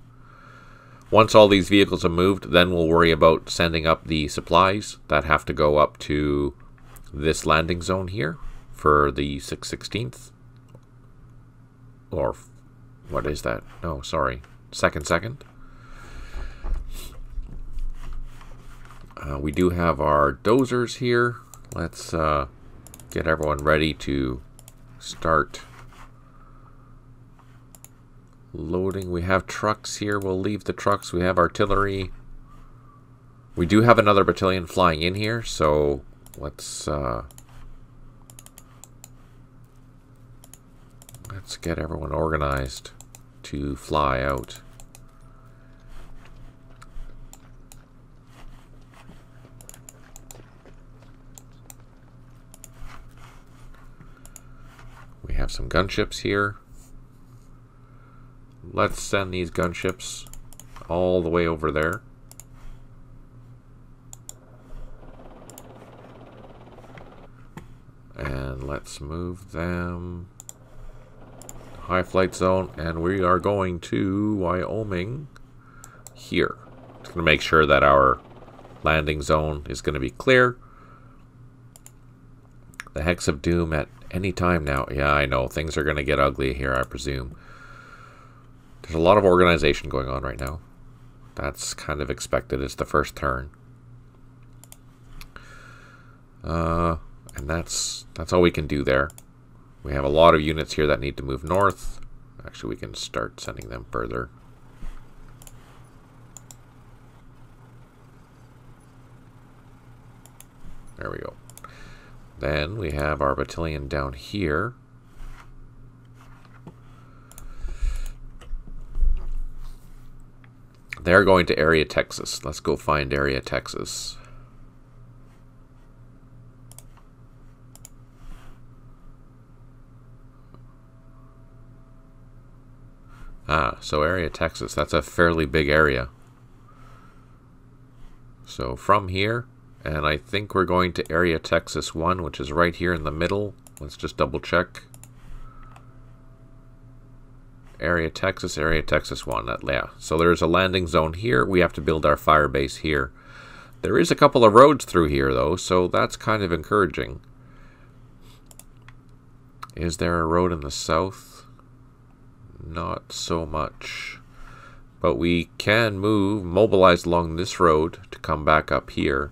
Once all these vehicles are moved, then we'll worry about sending up the supplies that have to go up to this landing zone here for the 616th. Or, what is that? No, sorry. Second. We do have our dozers here. Let's get everyone ready to start loading. We have trucks here. We'll leave the trucks. We have artillery. We do have another battalion flying in here, so let's get everyone organized to fly out. We have some gunships here. Let's send these gunships all the way over there. And let's move them high flight zone, and we are going to Wyoming here. Just going to make sure that our landing zone is going to be clear. The Hex of Doom at any time now. Yeah, I know. Things are going to get ugly here, I presume. There's a lot of organization going on right now. That's kind of expected. It's the first turn. And that's all we can do there. We have a lot of units here that need to move north. Actually, we can start sending them further. There we go. Then we have our battalion down here. They're going to Area Texas. Let's go find Area Texas. So Area Texas, that's a fairly big area. So from here, and I think we're going to Area Texas 1, which is right here in the middle. Let's just double check. Area Texas 1. Yeah. So there's a landing zone here. We have to build our fire base here. There is a couple of roads through here, though, so that's kind of encouraging. Is there a road in the south? Not so much. But we can mobilize along this road to come back up here.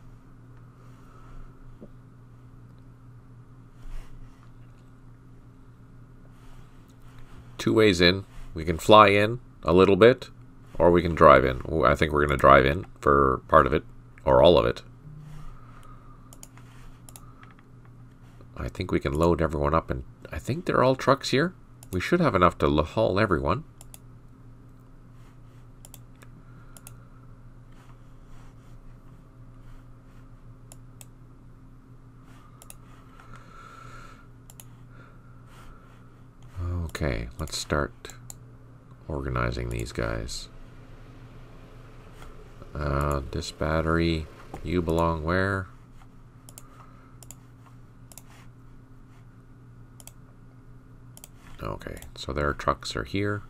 Two ways in. We can fly in a little bit, or we can drive in. I think we're going to drive in for part of it, or all of it. I think we can load everyone up, and I think they're all trucks here. We should have enough to haul everyone. Okay, let's start organizing these guys. This battery, you belong where? Okay, so their trucks are here.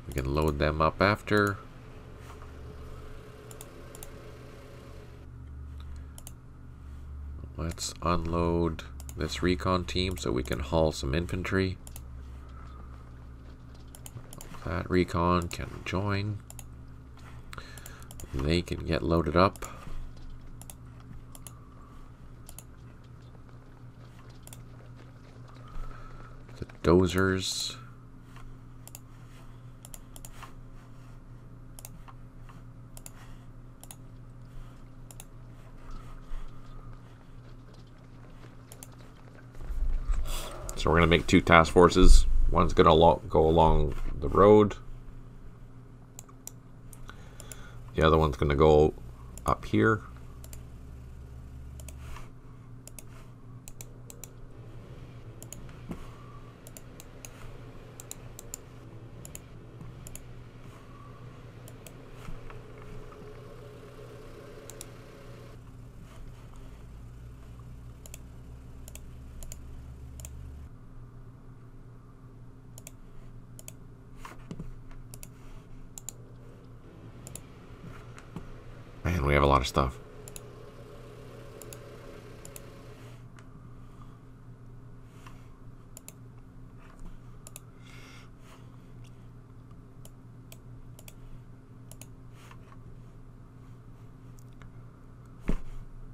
We can load them up after. Let's unload this recon team so we can haul some infantry. That recon can join. they can get loaded up. The dozers. So we're going to make 2 task forces. One's going to go along the road. The other one's going to go up here. Man, we have a lot of stuff.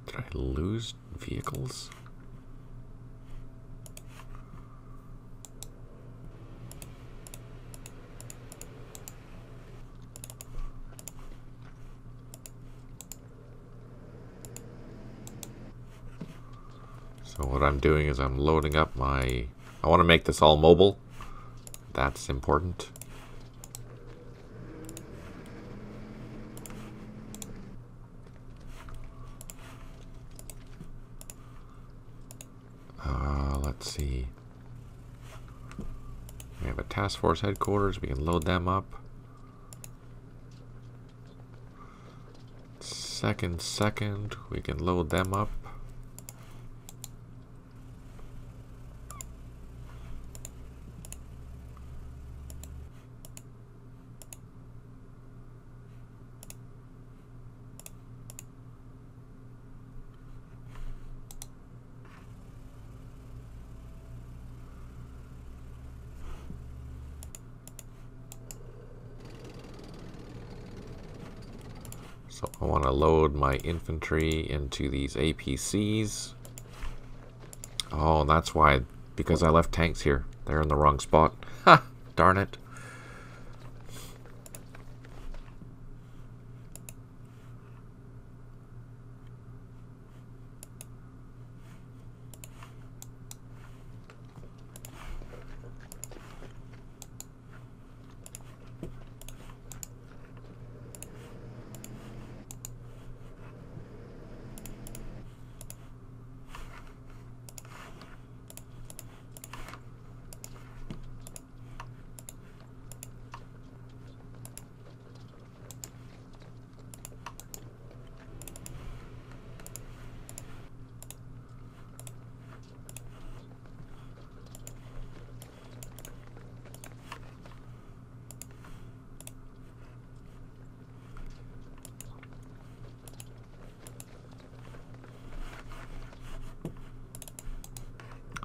Did I lose vehicles? So what I'm doing is I'm loading up my... I want to make this all mobile. That's important. Let's see. We have a task force headquarters. We can load them up. Second, we can load them up. So I want to load my infantry into these APCs. Oh, that's why, because I left tanks here. They're in the wrong spot. Ha! Darn it.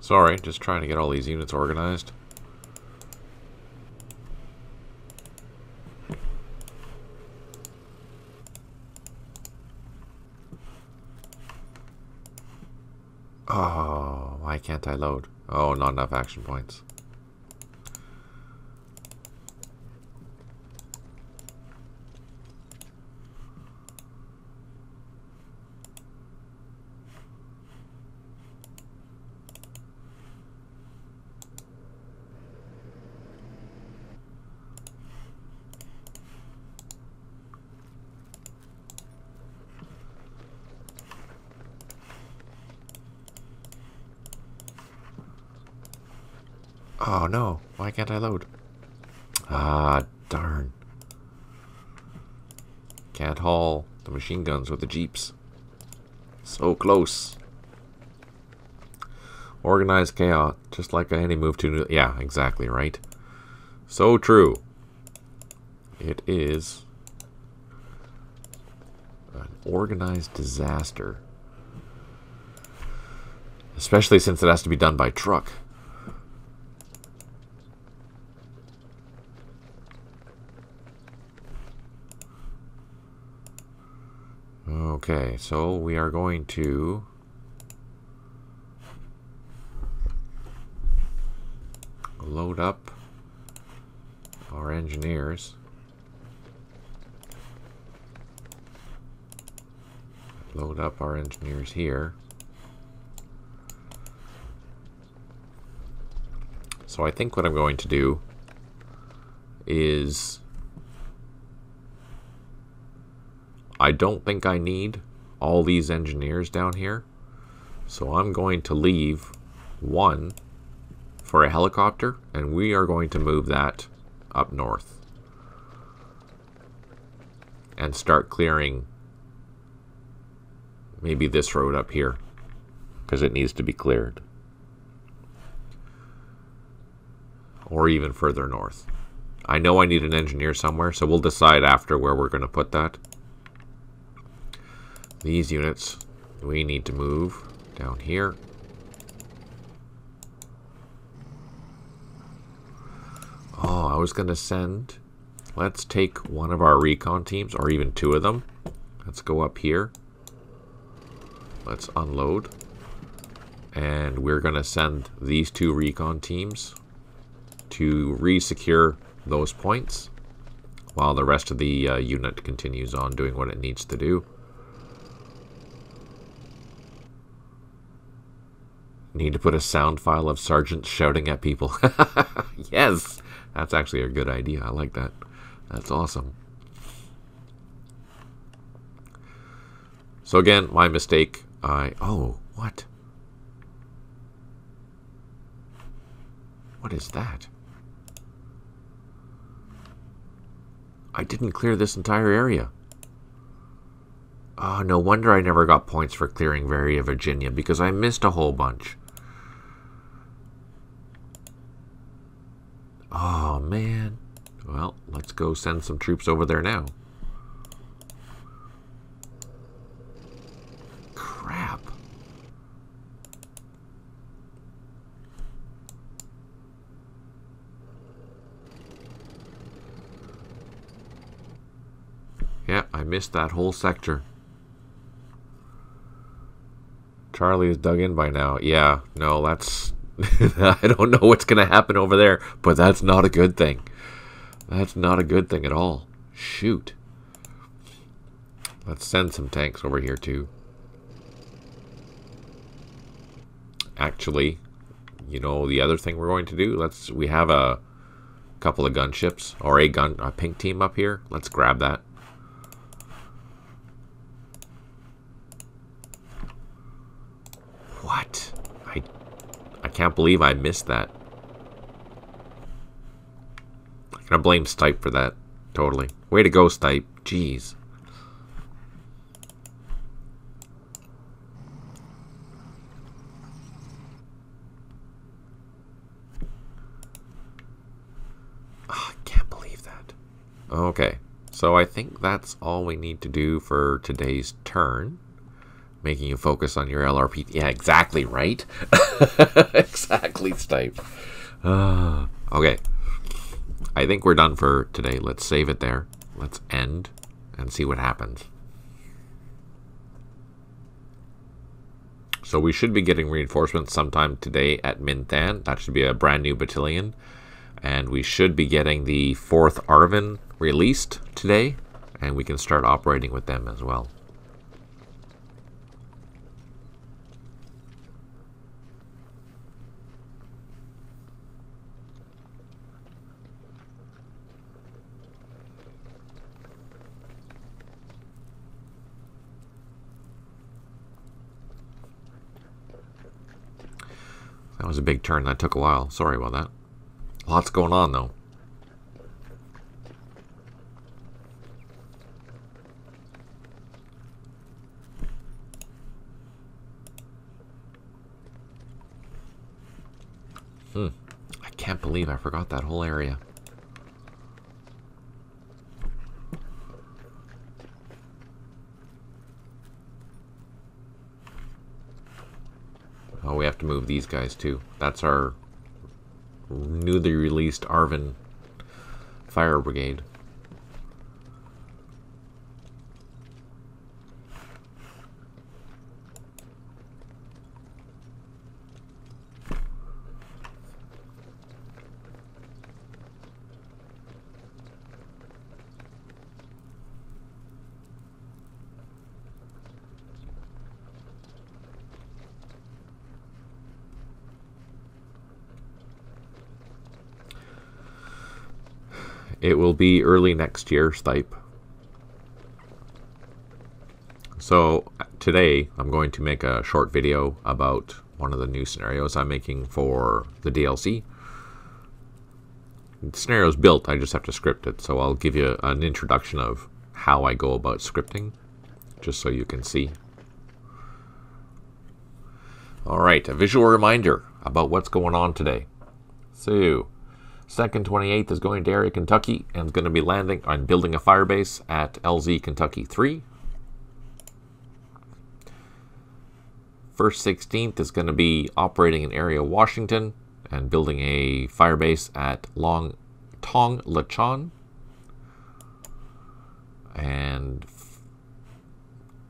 Sorry, just trying to get all these units organized. Oh, why can't I load? Oh, not enough action points. Oh no, why can't I load? Ah, darn. Can't haul the machine guns with the jeeps. So close. Organized chaos, just like any move to... Yeah, exactly, right? So true. It is an organized disaster. Especially since it has to be done by truck. Okay, so we are going to load up our engineers. Load up our engineers here. So I think what I'm going to do is, I don't think I need all these engineers down here. So I'm going to leave one for a helicopter, and we are going to move that up north and start clearing maybe this road up here, because it needs to be cleared. Or even further north. I know I need an engineer somewhere, so we'll decide after where we're going to put that. These units we need to move down here. Oh, I was going to send... Let's take one of our recon teams, or even two of them. Let's go up here. Let's unload. And we're going to send these two recon teams to re-secure those points while the rest of the unit continues on doing what it needs to do. Need to put a sound file of sergeants shouting at people. Yes! That's actually a good idea. I like that. That's awesome. So again, my mistake. Oh, what? What is that? I didn't clear this entire area. Oh, no wonder I never got points for clearing Varia, Virginia, because I missed a whole bunch. Oh, man. Well, let's go send some troops over there now. Crap. Yeah, I missed that whole sector. Charlie is dug in by now. Yeah, no, that's... I don't know what's going to happen over there, but that's not a good thing. That's not a good thing at all. Shoot. Let's send some tanks over here too. Actually, you know the other thing we're going to do? We have a couple of gunships, or a pink team up here. Let's grab that. What? I can't believe I missed that. I'm gonna blame Stipe for that. Totally. Way to go, Stipe. Jeez. Oh, I can't believe that. Okay. So I think that's all we need to do for today's turn. Making you focus on your LRP. Yeah, exactly, right? Exactly, Stipe. Okay. I think we're done for today. Let's save it there. Let's end and see what happens. So we should be getting reinforcements sometime today at Minthan. That should be a brand new battalion. And we should be getting the 4th ARVN released today. And we can start operating with them as well. That was a big turn. That took a while. Sorry about that. Lots going on, though. I can't believe I forgot that whole area. Oh, we have to move these guys too. That's our newly released ARVN Fire Brigade. It will be early next year, Stipe. So today I'm going to make a short video about one of the new scenarios I'm making for the DLC. The scenario is built, I just have to script it, so I'll give you an introduction of how I go about scripting, just so you can see. Alright, a visual reminder about what's going on today. So, 2nd 28th is going to area Kentucky and is going to be landing and building a firebase at LZ Kentucky 3. 1st 16th is going to be operating in area Washington and building a firebase at Long Tong Lechon. And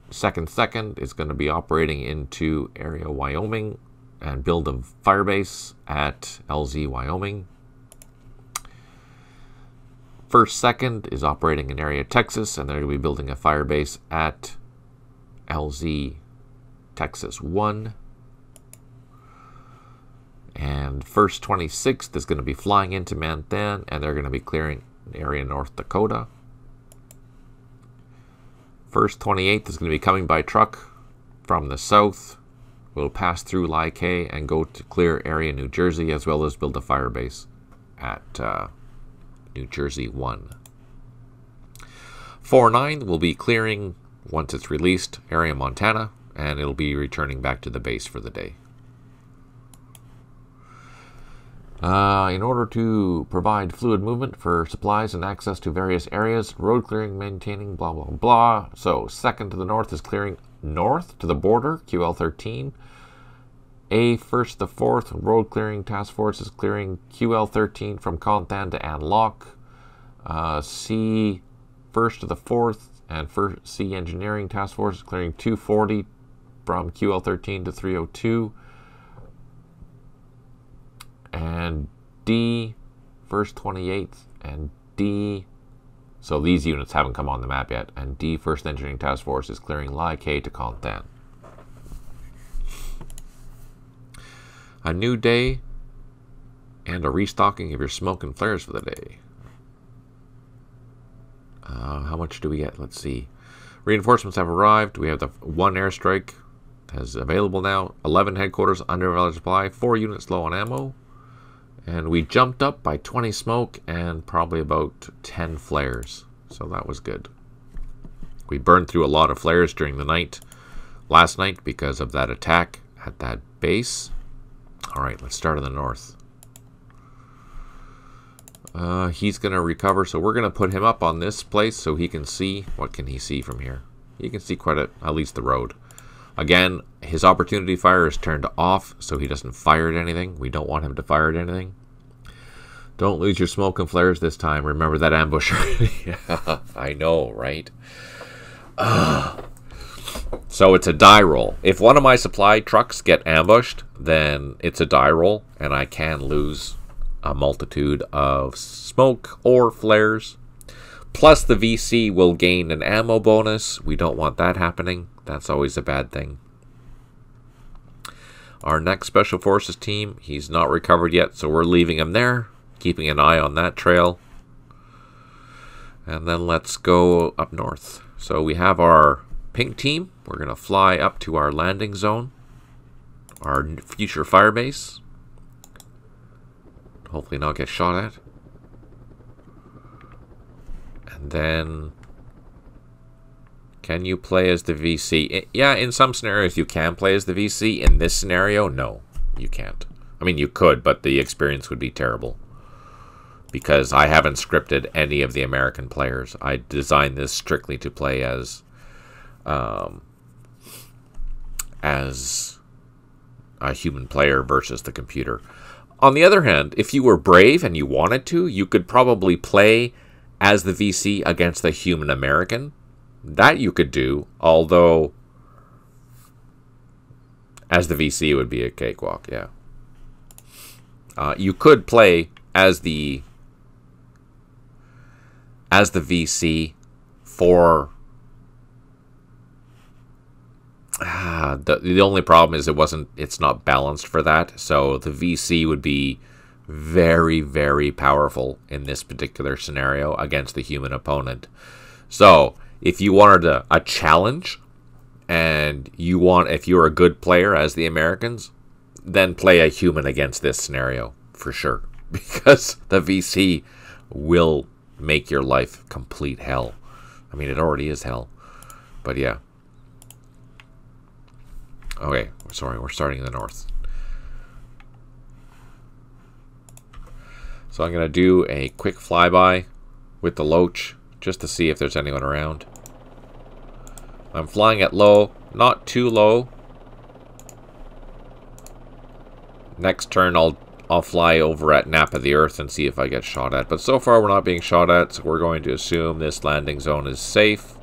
2nd is going to be operating into area Wyoming and build a firebase at LZ Wyoming. 1st 2nd is operating in area Texas and they're going to be building a firebase at LZ Texas 1. And 1st 26th is going to be flying into Manthan and they're going to be clearing area North Dakota. 1st 28th is going to be coming by truck from the south. We'll pass through Lai K and go to clear area New Jersey, as well as build a firebase at New Jersey 1. 4-9 will be clearing, once it's released, area Montana, and it'll be returning back to the base for the day. In order to provide fluid movement for supplies and access to various areas, road clearing, maintaining, blah, blah, blah. So 2nd to the north is clearing north to the border, QL13. A 1st to the 4th road clearing task force is clearing QL13 from Conthan to Anlock. C 1st to the 4th and C engineering task force is clearing 240 from QL13 to 302. And D 1st 28th and D, so these units haven't come on the map yet, and D 1st engineering task force is clearing Lai K to Conthan. A new day and a restocking of your smoke and flares for the day. How much do we get? Let's see. Reinforcements have arrived. We have the 1 airstrike as available now. 11 headquarters under available supply. 4 units low on ammo. And we jumped up by 20 smoke and probably about 10 flares. So that was good. We burned through a lot of flares during the night last night because of that attack at that base. Alright, let's start in the north. He's going to recover, so we're going to put him up on this place so he can see. What can he see from here? He can see quite at least the road. Again, his opportunity fire is turned off, so he doesn't fire at anything. We don't want him to fire at anything. Don't lose your smoke and flares this time. Remember that ambusher. Yeah, I know, right? So it's a die roll. If one of my supply trucks get ambushed, then it's a die roll, and I can lose a multitude of smoke or flares. Plus the VC will gain an ammo bonus. We don't want that happening. That's always a bad thing. Our next Special Forces team, he's not recovered yet, so we're leaving him there, keeping an eye on that trail. And then let's go up north. So we have our pink team. We're going to fly up to our landing zone, our future firebase. Hopefully not get shot at. And then, can you play as the VC? Yeah, in some scenarios you can play as the VC. In this scenario, no, you can't. I mean, you could, but the experience would be terrible. Because I haven't scripted any of the American players. I designed this strictly to play as a human player versus the computer. On the other hand, if you were brave and you wanted to, you could probably play as the VC against the human American. That you could do, although as the VC it would be a cakewalk, yeah. You could play as the VC for the only problem is it's not balanced for that. So the VC would be very, very powerful in this particular scenario against the human opponent. So, if you wanted a challenge, and if you're a good player as the Americans, then play a human against this scenario, for sure. Because the VC will make your life complete hell. I mean, it already is hell. But yeah. Okay, sorry, we're starting in the north. So I'm going to do a quick flyby with the Loach, just to see if there's anyone around. I'm flying at low, not too low. Next turn I'll fly over at nap of the earth and see if I get shot at. But so far we're not being shot at, so we're going to assume this landing zone is safe.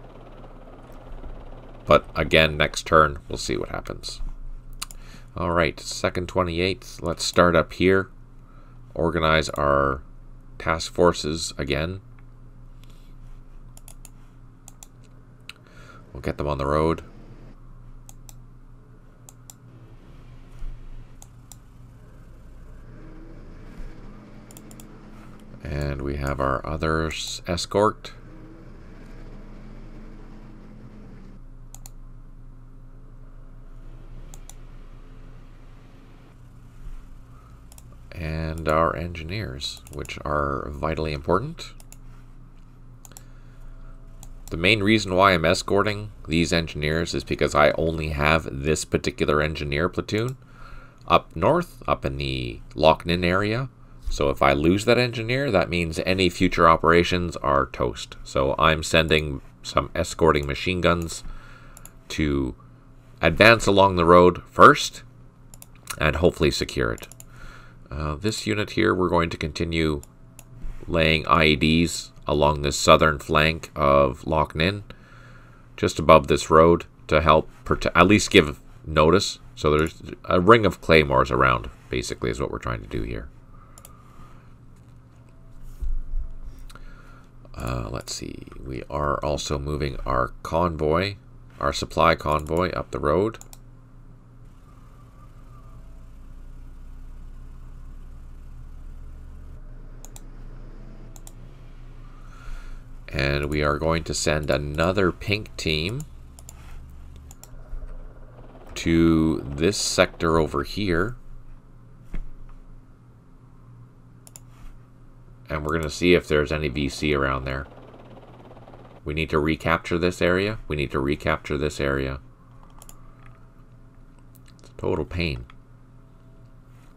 But again, next turn we'll see what happens. Alright, 2nd 28th. Let's start up here. Organize our task forces again. We'll get them on the road. And we have our others escort. And our engineers, which are vitally important. The main reason why I'm escorting these engineers is because I only have this particular engineer platoon up north, up in the Loch Ninh area. So if I lose that engineer, that means any future operations are toast. So I'm sending some escorting machine guns to advance along the road first and hopefully secure it. This unit here, we're going to continue laying IEDs along the southern flank of Loch Ninh, just above this road, to help at least give notice. So there's a ring of claymores around, basically, is what we're trying to do here. Let's see. We are also moving our convoy, our supply convoy, up the road. And we are going to send another pink team to this sector over here. And we're going to see if there's any VC around there. We need to recapture this area. We need to recapture this area. It's total pain.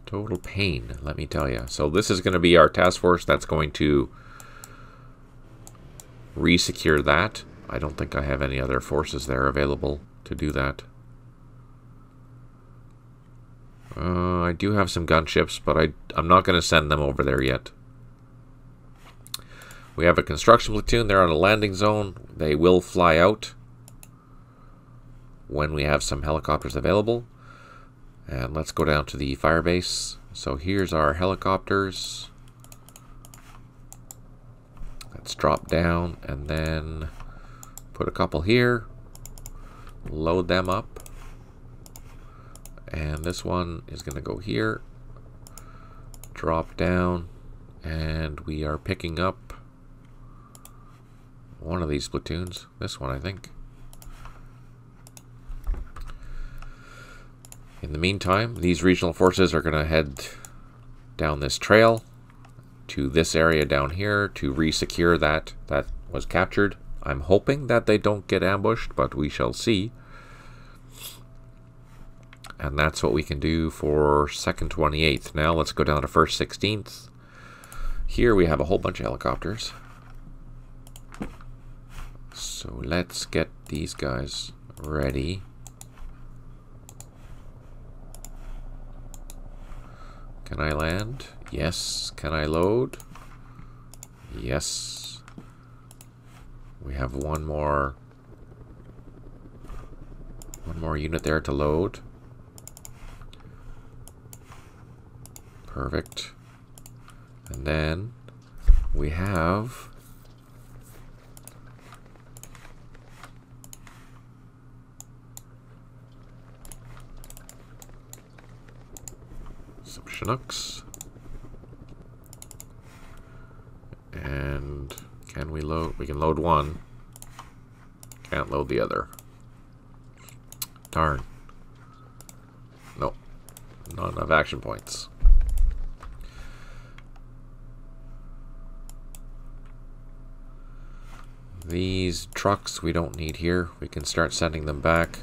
Total pain, let me tell you. So this is going to be our task force that's going to re-secure that. I don't think I have any other forces there available to do that. I do have some gunships, but I'm not going to send them over there yet. We have a construction platoon. They're on a landing zone. They will fly out when we have some helicopters available. And let's go down to the fire base. So here's our helicopters. Let's drop down and then put a couple here. Load them up. And this one is going to go here. Drop down. And we are picking up one of these platoons. This one, I think. In the meantime, these regional forces are going to head down this trail to this area down here to re-secure that was captured. I'm hoping that they don't get ambushed, but we shall see. And that's what we can do for 2nd 28th. Now let's go down to 1st 16th. Here we have a whole bunch of helicopters. So let's get these guys ready. Can I land? Yes. Can I load? Yes. We have one more unit there to load. Perfect. And then we have some Chinooks. And can we load? We can load one. Can't load the other. Darn. Nope. Not enough action points. These trucks we don't need here. We can start sending them back.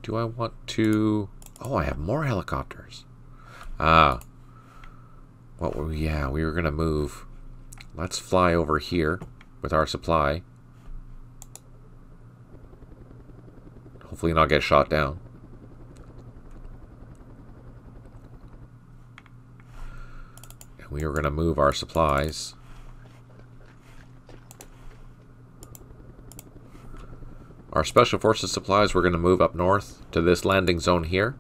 Do I want to... Oh, I have more helicopters. What were we... Yeah, we were going to move. Let's fly over here with our supply. Hopefully not get shot down. And we were going to move our supplies. Our Special Forces supplies we're going to move up north to this landing zone here.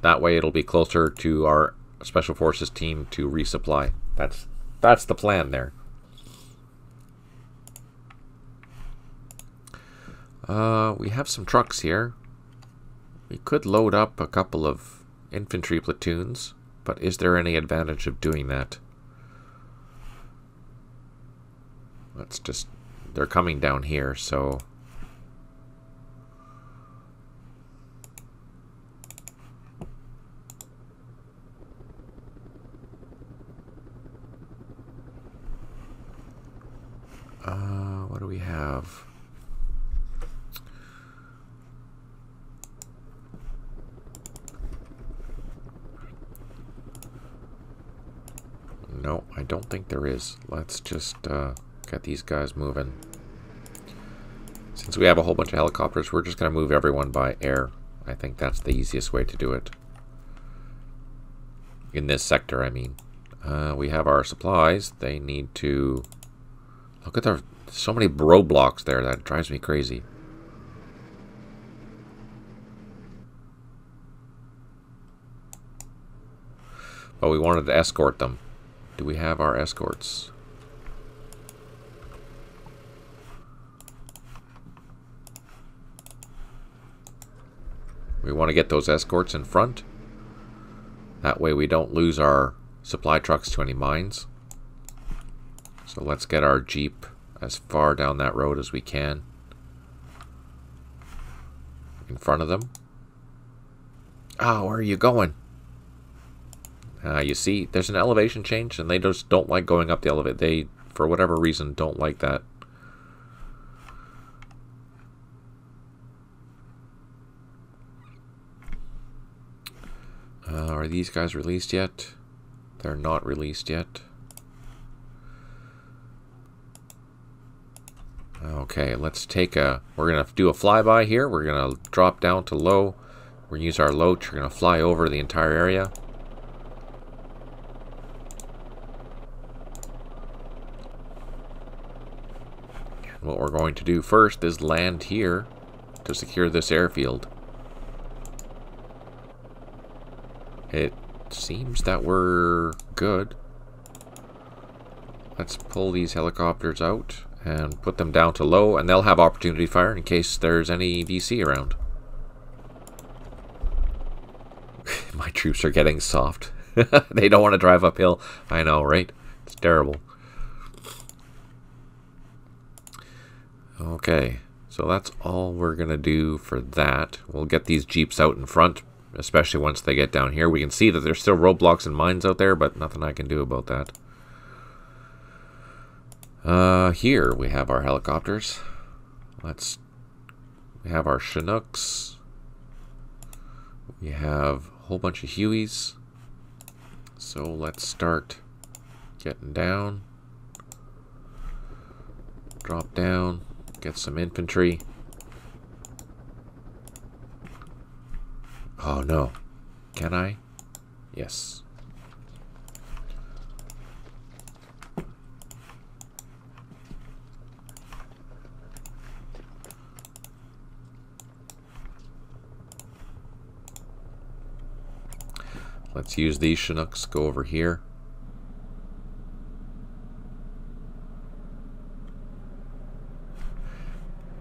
That way it'll be closer to our Special Forces team to resupply. That's the plan there. We have some trucks here. We could load up a couple of infantry platoons, but is there any advantage of doing that? Let's just... They're coming down here, so... what do we have? No, I don't think there is. Let's just get these guys moving. Since we have a whole bunch of helicopters, we're just going to move everyone by air. I think that's the easiest way to do it. In this sector, I mean. We have our supplies. They need to... Look at their... So many roadblocks there. That drives me crazy. But we wanted to escort them. Do we have our escorts? We want to get those escorts in front. That way we don't lose our supply trucks to any mines. So let's get our Jeep as far down that road as we can. In front of them. Oh, where are you going? You see, there's an elevation change, and they just don't like going up the elevator. They, for whatever reason, don't like that. Are these guys released yet? They're not released yet. Okay, let's take a... We're going to do a flyby here. We're going to drop down to low. We're going to use our loach. We're going to fly over the entire area. And what we're going to do first is land here to secure this airfield. It seems that we're good. Let's pull these helicopters out and put them down to low, and they'll have opportunity fire in case there's any VC around. My troops are getting soft. They don't want to drive uphill. I know, right? It's terrible. Okay, so that's all we're going to do for that. We'll get these Jeeps out in front, especially once they get down here. We can see that there's still roadblocks and mines out there, but nothing I can do about that. Here we have our helicopters. We have our Chinooks. We have a whole bunch of Hueys. So let's start getting down. Drop down. Get some infantry. Oh no. Can I? Yes. Let's use these Chinooks. Go over here.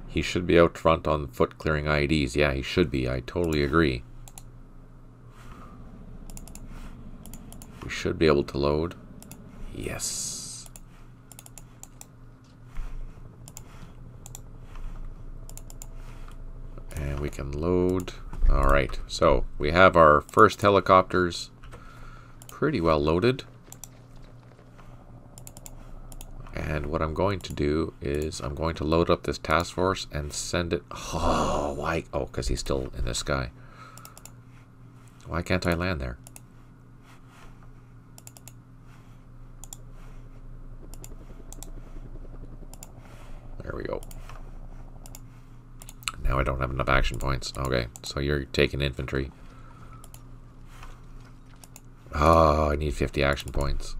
He should be out front on foot clearing IEDs. Yeah, he should be. I totally agree. We should be able to load. Yes. And we can load. Alright, so we have our first helicopters pretty well loaded. And what I'm going to do is I'm going to load up this task force and send it... Oh, why? Oh, because he's still in the sky. Why can't I land there? There we go. Now I don't have enough action points. Okay, so you're taking infantry. Oh, I need 50 action points.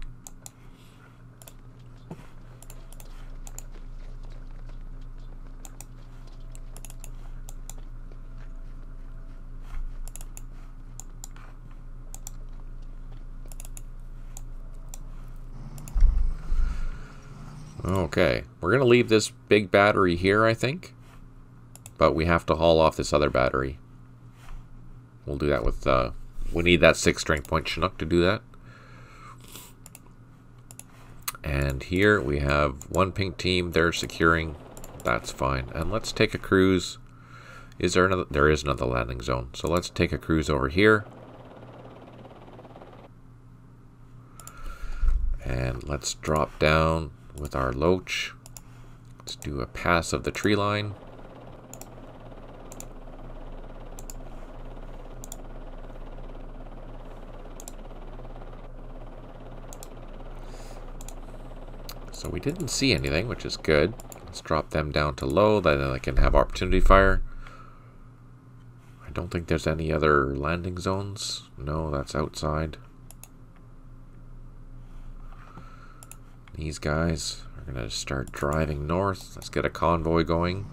Okay, we're going to leave this big battery here, I think. But we have to haul off this other battery. We'll do that with... we need that 6 strength point Chinook to do that. And here we have one pink team. They're securing. That's fine. And let's take a cruise. Is there another? There is another landing zone. So let's take a cruise over here. And let's drop down with our Loach. Let's do a pass of the tree line. So we didn't see anything, which is good. Let's drop them down to low, then I can have opportunity fire. I don't think there's any other landing zones. No, that's outside. These guys are going to start driving north. Let's get a convoy going.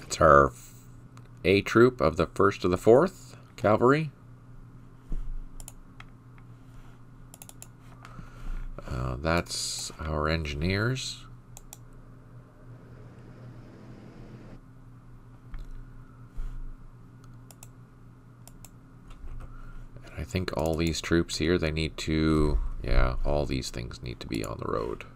It's our A troop of the 1st to the 4th Cavalry. That's our engineers. And I think all these troops here, they need to, yeah, all these things need to be on the road.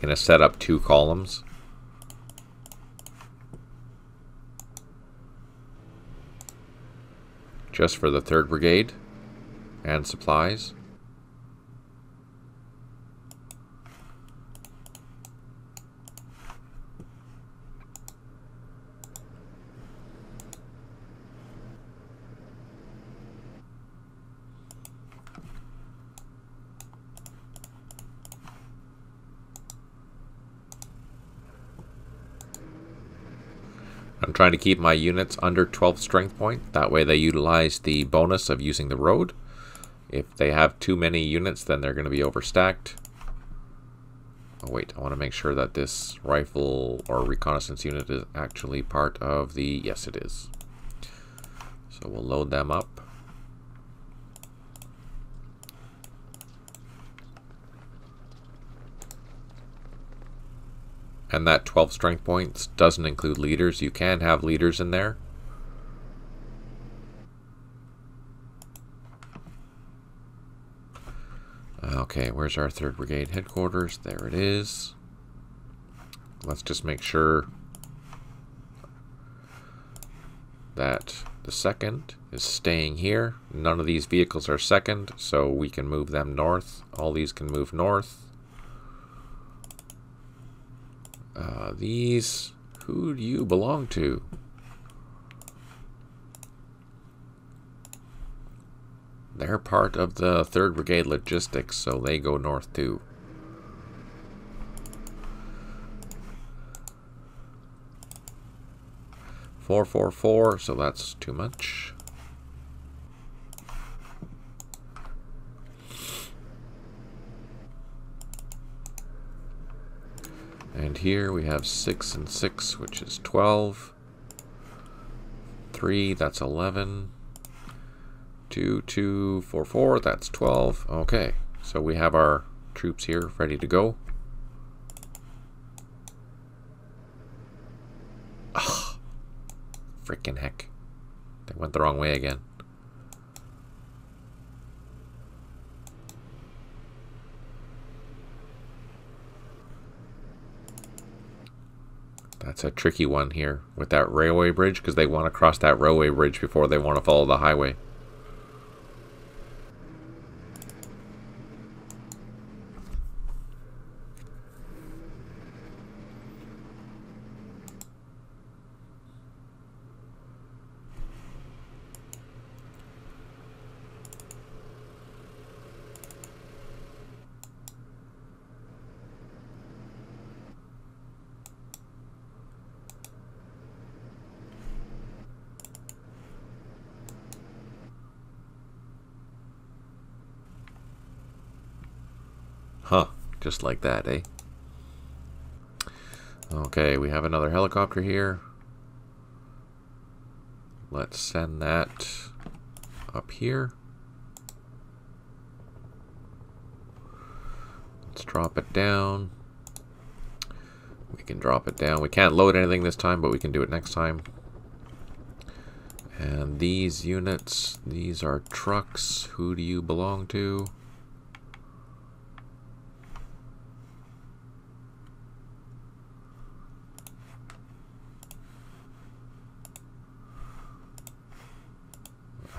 Going to set up 2 columns. Just for the 3rd Brigade and supplies. I'm trying to keep my units under 12 strength point. That way they utilize the bonus of using the road. If they have too many units, then they're going to be overstacked. Oh wait, I want to make sure that this rifle or reconnaissance unit is actually part of the... Yes, it is. So we'll load them up. And that 12 strength points doesn't include leaders. You can have leaders in there. Okay, where's our 3rd Brigade headquarters? There it is. Let's just make sure that the 2nd is staying here. None of these vehicles are 2nd, so we can move them north. All these can move north. These, who do you belong to? They're part of the 3rd Brigade logistics, so they go north too. 444, so that's too much. And here we have 6 and 6, which is 12. 3, that's 11. 2, 2, 4, 4, that's 12. Okay, so we have our troops here ready to go. Ugh. Frickin' heck. They went the wrong way again. That's a tricky one here with that railway bridge, because they want to cross that railway bridge before they want to follow the highway. Huh, just like that, eh? Okay, we have another helicopter here. Let's send that up here. Let's drop it down. We can drop it down. We can't load anything this time, but we can do it next time. And these units, these are trucks. Who do you belong to?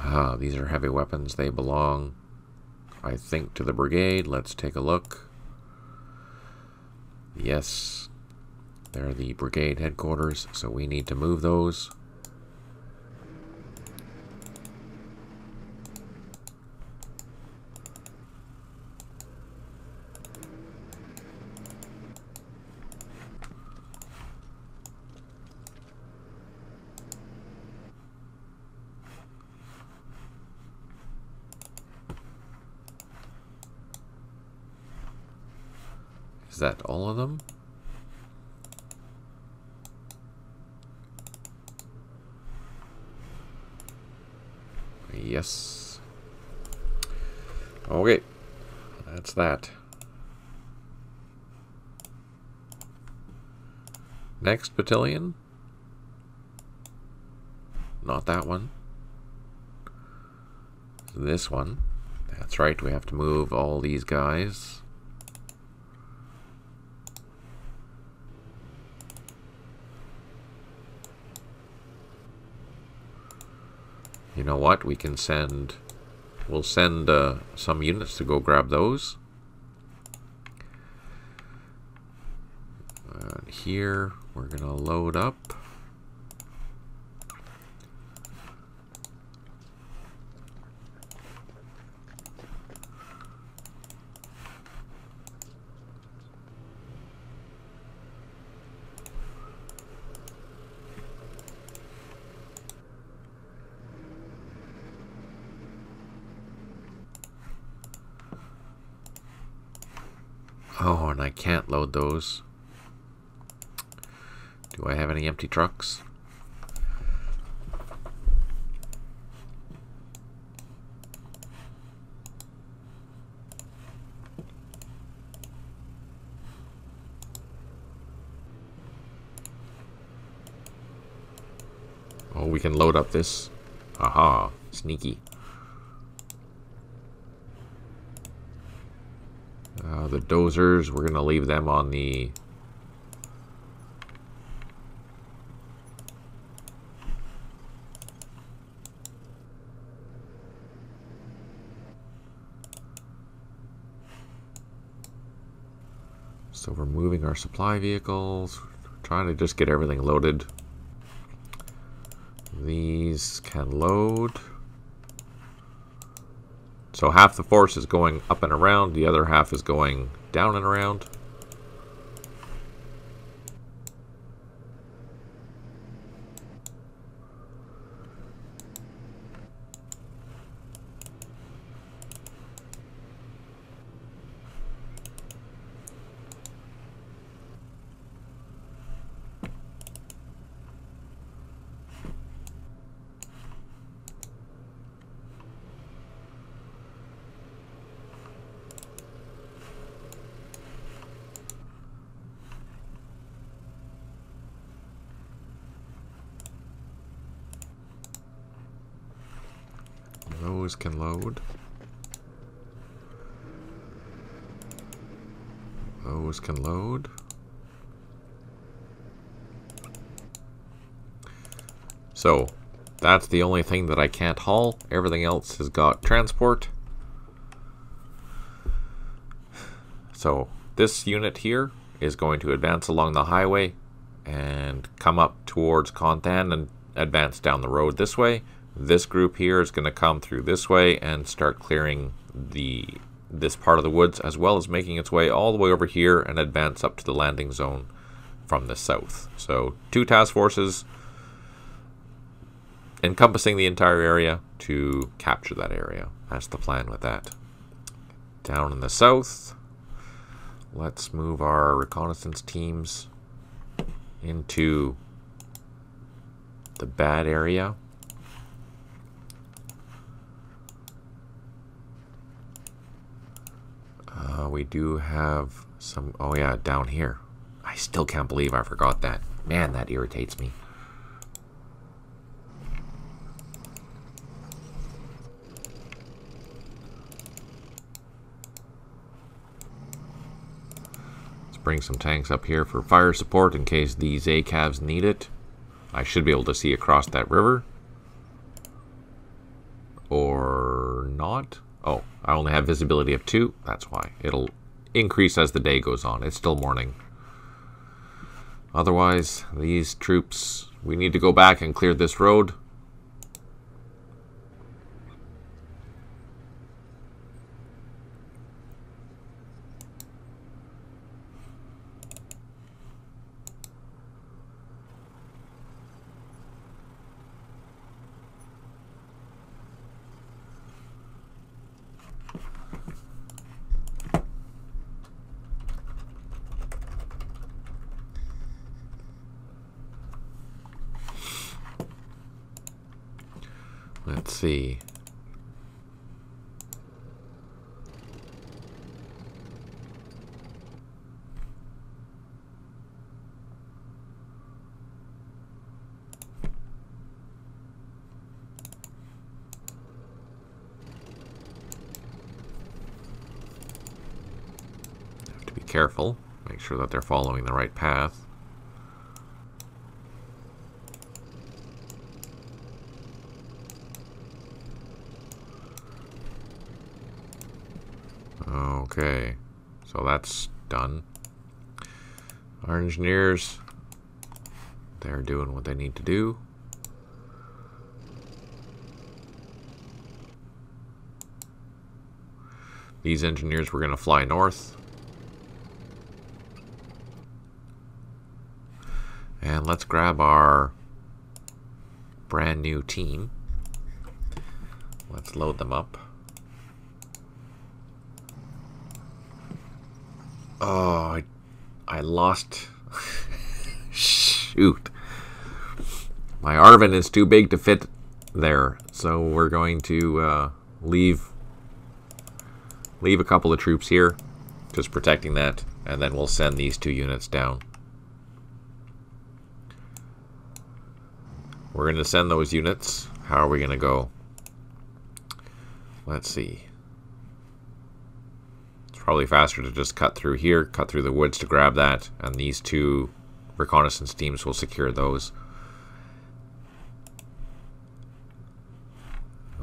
Ah, these are heavy weapons. They belong, I think, to the brigade. Let's take a look. Yes, they're the brigade headquarters, so we need to move those. Is that all of them? Yes. Okay, that's that. Next battalion. Not that one. This one. That's right, we have to move all these guys. You know what? We can send... We'll send some units to go grab those. And here, we're going to load up. Oh, and I can't load those. Do I have any empty trucks? Oh, we can load up this. Aha, sneaky. The dozers, we're going to leave them on the... So we're moving our supply vehicles, trying to just get everything loaded. These can load. So half the force is going up and around, the other half is going down and around. Those can load. Those can load. So, that's the only thing that I can't haul. Everything else has got transport. So, this unit here is going to advance along the highway and come up towards Konthan and advance down the road this way. This group here is going to come through this way and start clearing this part of the woods, as well as making its way all the way over here and advance up to the landing zone from the south. So 2 task forces encompassing the entire area to capture that area. That's the plan with that. Down in the south, let's move our reconnaissance teams into the bad area. We do have some... Oh yeah, down here. I still can't believe I forgot that. Man, that irritates me. Let's bring some tanks up here for fire support in case these ACAVs need it. I should be able to see across that river. Or not. Oh, I only have visibility of 2. That's why. It'll increase as the day goes on. It's still morning. Otherwise, these troops... We need to go back and clear this road. Let's see. Have to be careful. Make sure that they're following the right path. Okay, so that's done. Our engineers, they're doing what they need to do. These engineers were going to fly north. And let's grab our brand new team. Let's load them up. Oh, I lost. Shoot. My ARVN is too big to fit there, so we're going to leave a couple of troops here, just protecting that, and then we'll send these 2 units down. We're going to send those units. How are we going to go? Let's see. Probably faster to just cut through here, cut through the woods to grab that, and these 2 reconnaissance teams will secure those.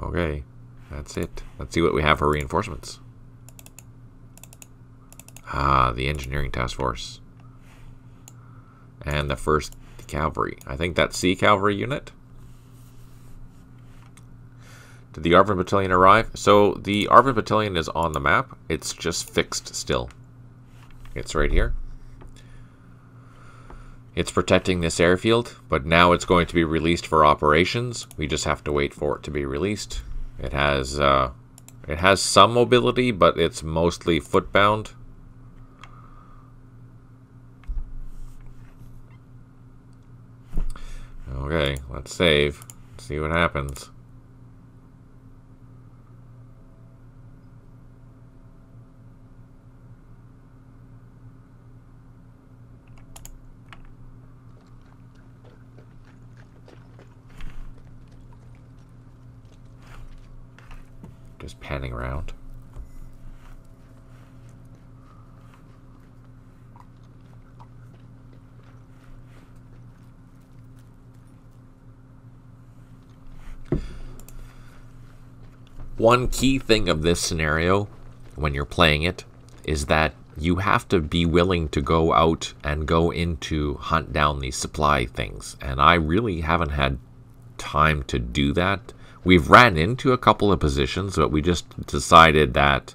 Okay, that's it. Let's see what we have for reinforcements. Ah, the engineering task force. And the 1st Cavalry. I think that's C Cavalry unit. Did the ARVN battalion arrive? So the ARVN battalion is on the map. It's just fixed still. It's right here. It's protecting this airfield, but now it's going to be released for operations. We just have to wait for it to be released. It has some mobility, but it's mostly footbound. Okay, let's save. See what happens. Just panning around. One key thing of this scenario, when you're playing it, is that you have to be willing to go out and go into hunt down these supply things. And I really haven't had time to do that. We've ran into a couple of positions, but we just decided that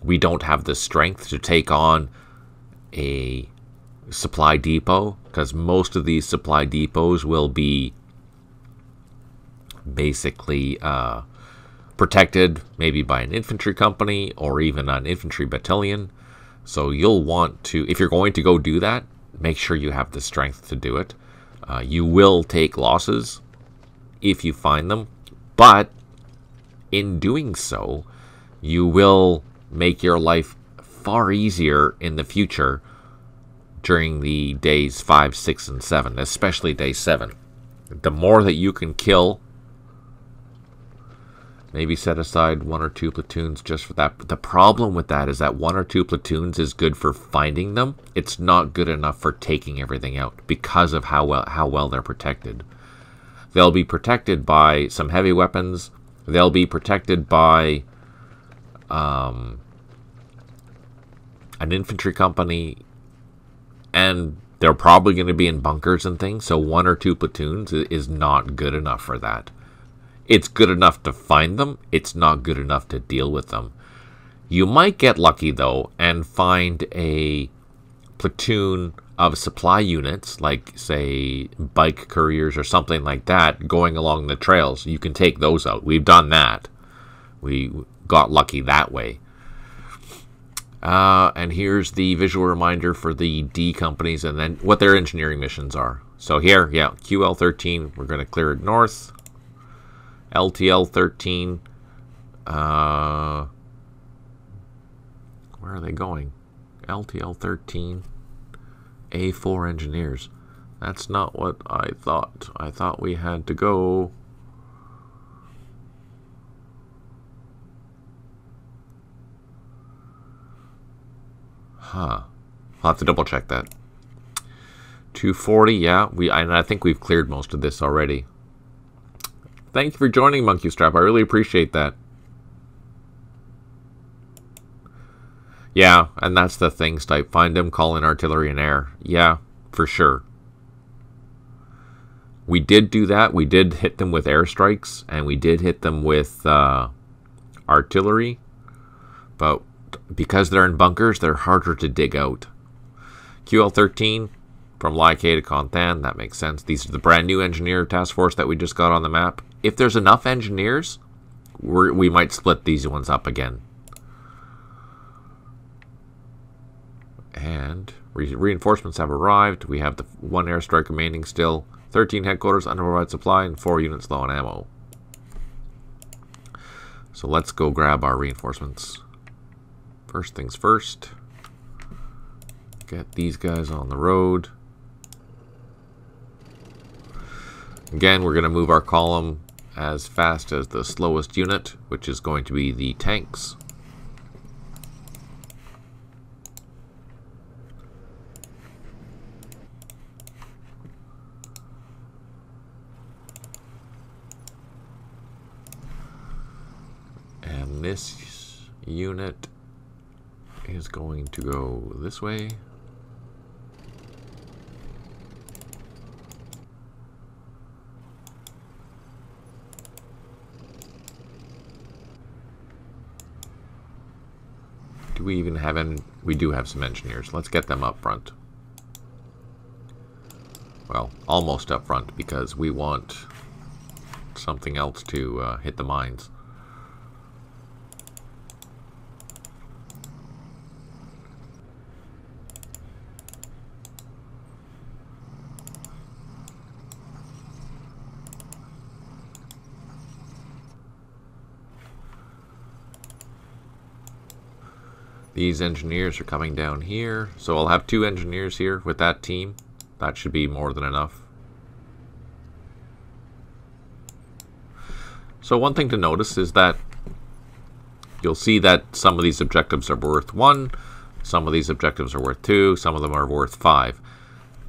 we don't have the strength to take on a supply depot, because most of these supply depots will be basically protected maybe by an infantry company or even an infantry battalion. So you'll want to, if you're going to go do that, make sure you have the strength to do it. You will take losses if you find them, but in doing so, you will make your life far easier in the future during the days 5, 6, and 7, especially day 7. The more that you can kill, maybe set aside 1 or 2 platoons just for that. But the problem with that is that 1 or 2 platoons is good for finding them. It's not good enough for taking everything out because of how well they're protected. They'll be protected by some heavy weapons. They'll be protected by an infantry company, and they're probably going to be in bunkers and things. So 1 or 2 platoons is not good enough for that. It's good enough to find them. It's not good enough to deal with them. You might get lucky, though, and find a platoon of supply units, like, say, bike couriers or something like that, going along the trails. You can take those out. We've done that. We got lucky that way. And here's the visual reminder for the D companies and then what their engineering missions are. So here, yeah, QL13, we're going to clear it north. LTL 13, where are they going? LTL 13, A4 engineers. That's not what I thought. I thought we had to go. I'll have to double check that. 240, yeah. I think we've cleared most of this already. Thank you for joining, Monkey Strap. I really appreciate that. Yeah, and that's the thing, Stipe. Find them, call in artillery and air. Yeah, for sure. We did do that. We did hit them with airstrikes, and we did hit them with artillery. But because they're in bunkers, they're harder to dig out. QL-13 from Lai K to Konthan, that makes sense. These are the brand new engineer task force that we just got on the map. If there's enough engineers, we might split these ones up again. And reinforcements have arrived. We have the 1 airstrike remaining still. 13 headquarters, underprovided supply, and 4 units low on ammo. So let's go grab our reinforcements. First things first. Get these guys on the road. Again, we're going to move our column as fast as the slowest unit, which is going to be the tanks. And this unit is going to go this way. Do we even have any? We do have some engineers. Let's get them up front. Well, almost up front, because we want something else to hit the mines. These engineers are coming down here, so I'll have 2 engineers here with that team. That should be more than enough. So one thing to notice is that you'll see that some of these objectives are worth 1, some of these objectives are worth 2, some of them are worth 5.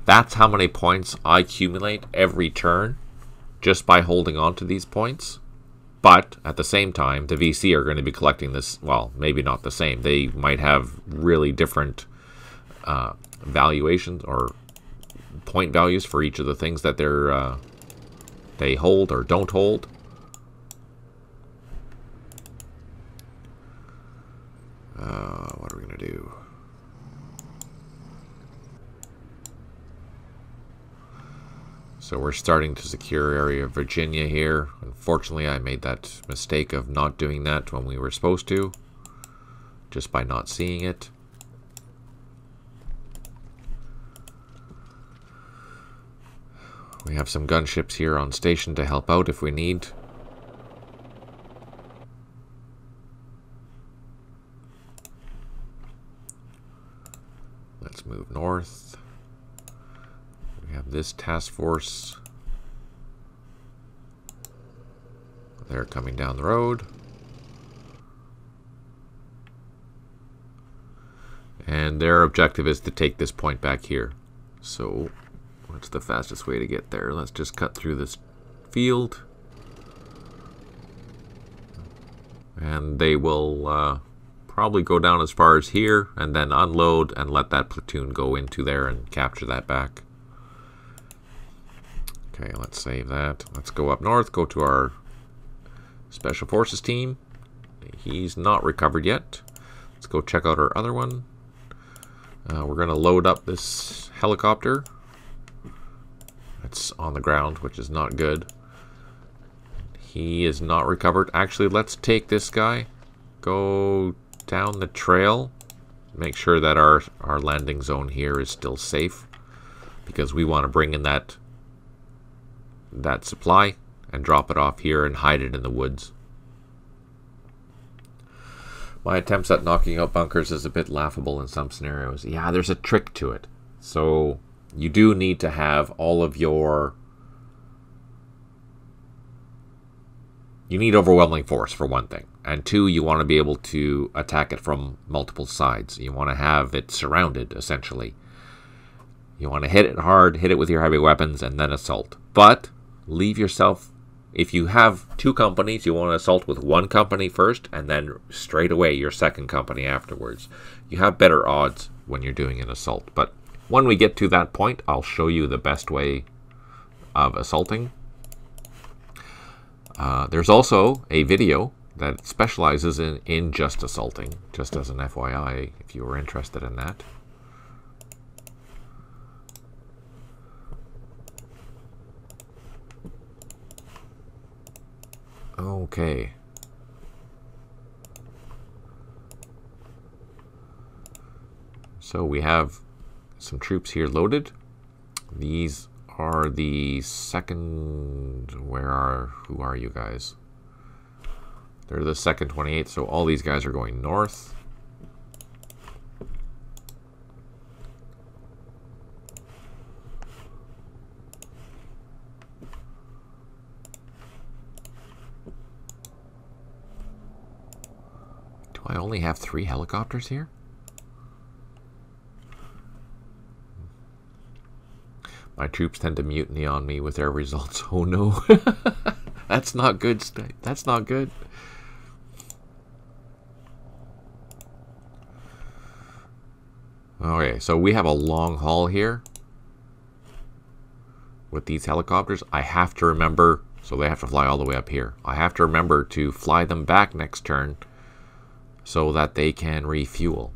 That's how many points I accumulate every turn just by holding on to these points. But at the same time, the VC are going to be collecting this. Well, maybe not the same. They might have really different valuations or point values for each of the things that they hold or don't hold. What are we going to do? So we're starting to secure area of Virginia here. Unfortunately, I made that mistake of not doing that when we were supposed to, just by not seeing it. We have some gunships here on station to help out if we need. Let's move north. We have this task force. They're coming down the road. And their objective is to take this point back here. So, what's the fastest way to get there? Let's just cut through this field. And they will probably go down as far as here and then unload and let that platoon go into there and capture that back. Okay, let's save that. Let's go up north, go to our Special Forces team. He's not recovered yet. Let's go check out our other one. We're going to load up this helicopter. It's on the ground, which is not good. He is not recovered. Actually, let's take this guy. Go down the trail. Make sure that our landing zone here is still safe. Because we want to bring in that supply and drop it off here and hide it in the woods. My attempts at knocking out bunkers is a bit laughable in some scenarios. Yeah, there's a trick to it. So you do need to have all of your... You need overwhelming force, for one thing. And two, you want to be able to attack it from multiple sides. You want to have it surrounded, essentially. You want to hit it hard, hit it with your heavy weapons, and then assault. But leave yourself... If you have two companies, you want to assault with one company first, and then straight away your second company afterwards. You have better odds when you're doing an assault. But when we get to that point, I'll show you the best way of assaulting. There's also a video that specializes in just assaulting, just as an FYI, if you were interested in that. Okay. So we have some troops here loaded. These are the second... Who are you guys? They're the second 28th, so all these guys are going north. Do I only have 3 helicopters here? My troops tend to mutiny on me with their results. Oh no. That's not good. That's not good. Okay, so we have a long haul here with these helicopters. I have to remember, so they have to fly all the way up here. I have to remember to fly them back next turn so that they can refuel.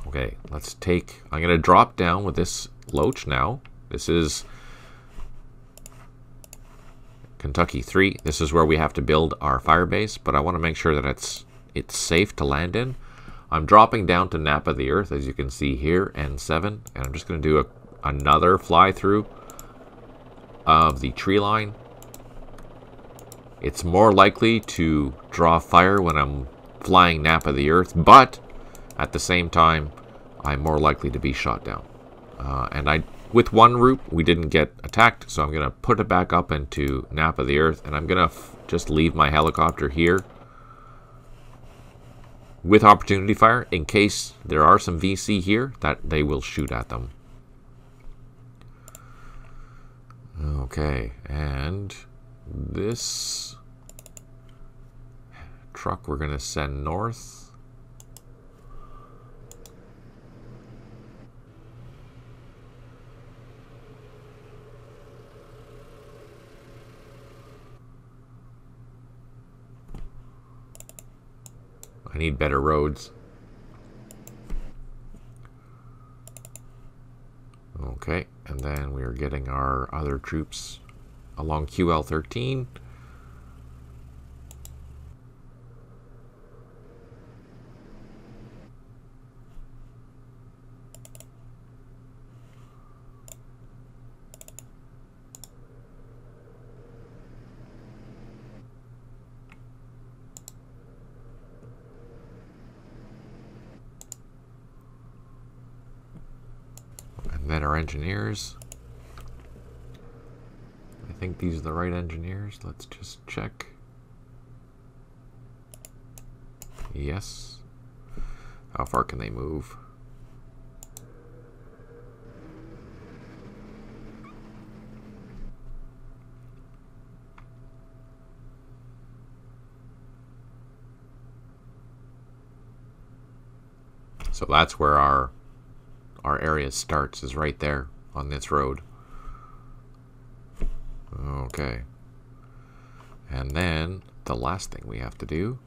Okay, let's take... I'm going to drop down with this Loach now. This is Kentucky 3. This is where we have to build our fire base, but I want to make sure that it's safe to land in. I'm dropping down to Nap of the Earth, as you can see here, N7, and I'm just going to do another fly-through of the tree line. It's more likely to draw fire when I'm flying Nap of the Earth, but at the same time, I'm more likely to be shot down. With one route, we didn't get attacked, so I'm going to put it back up into Nap of the Earth, and I'm going to just leave my helicopter here with opportunity fire in case there are some VC here that they will shoot at them. Okay, and this truck we're going to send north. I need better roads. Okay, and then we are getting our other troops along QL13. And then our engineers. I think these are the right engineers. Let's just check. Yes. How far can they move? So that's where our area starts, is right there on this road. Okay. And then the last thing we have to do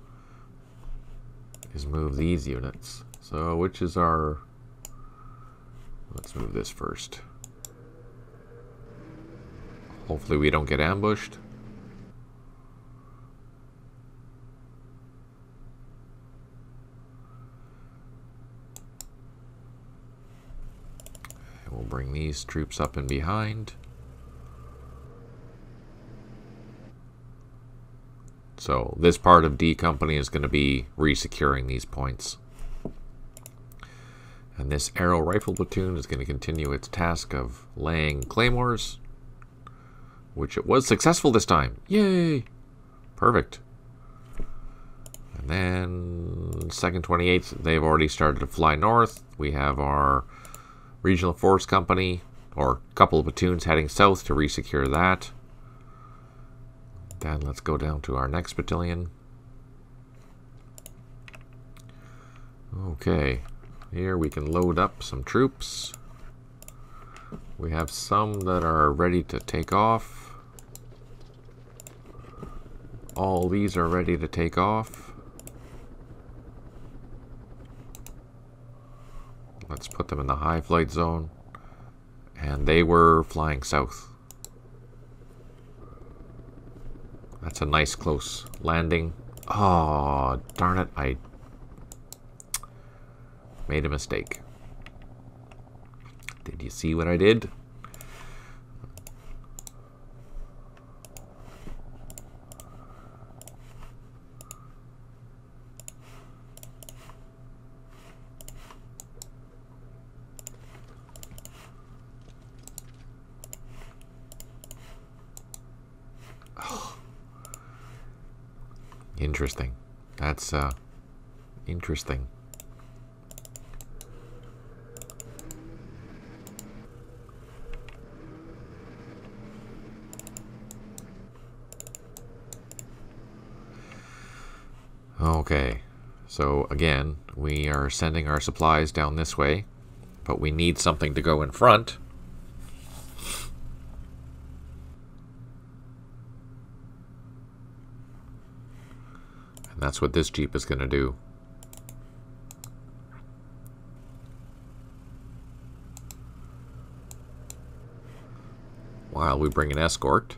is move these units. So which is our... Let's move this first. Hopefully we don't get ambushed. And we'll bring these troops up and behind. So this part of D Company is going to be resecuring these points. And this Arrow Rifle Platoon is going to continue its task of laying claymores, which it was successful this time. Yay! Perfect. And then 2nd 28th, they've already started to fly north. We have our Regional Force Company, or a couple of platoons heading south to resecure that. Then let's go down to our next battalion. Okay, here we can load up some troops. We have some that are ready to take off. All these are ready to take off. Let's put them in the high flight zone. And they were flying south. That's a nice close landing. Oh, darn it. I made a mistake. Did you see what I did? Interesting. That's interesting. Okay, so again, we are sending our supplies down this way, but we need something to go in front. That's what this Jeep is going to do. While we bring an escort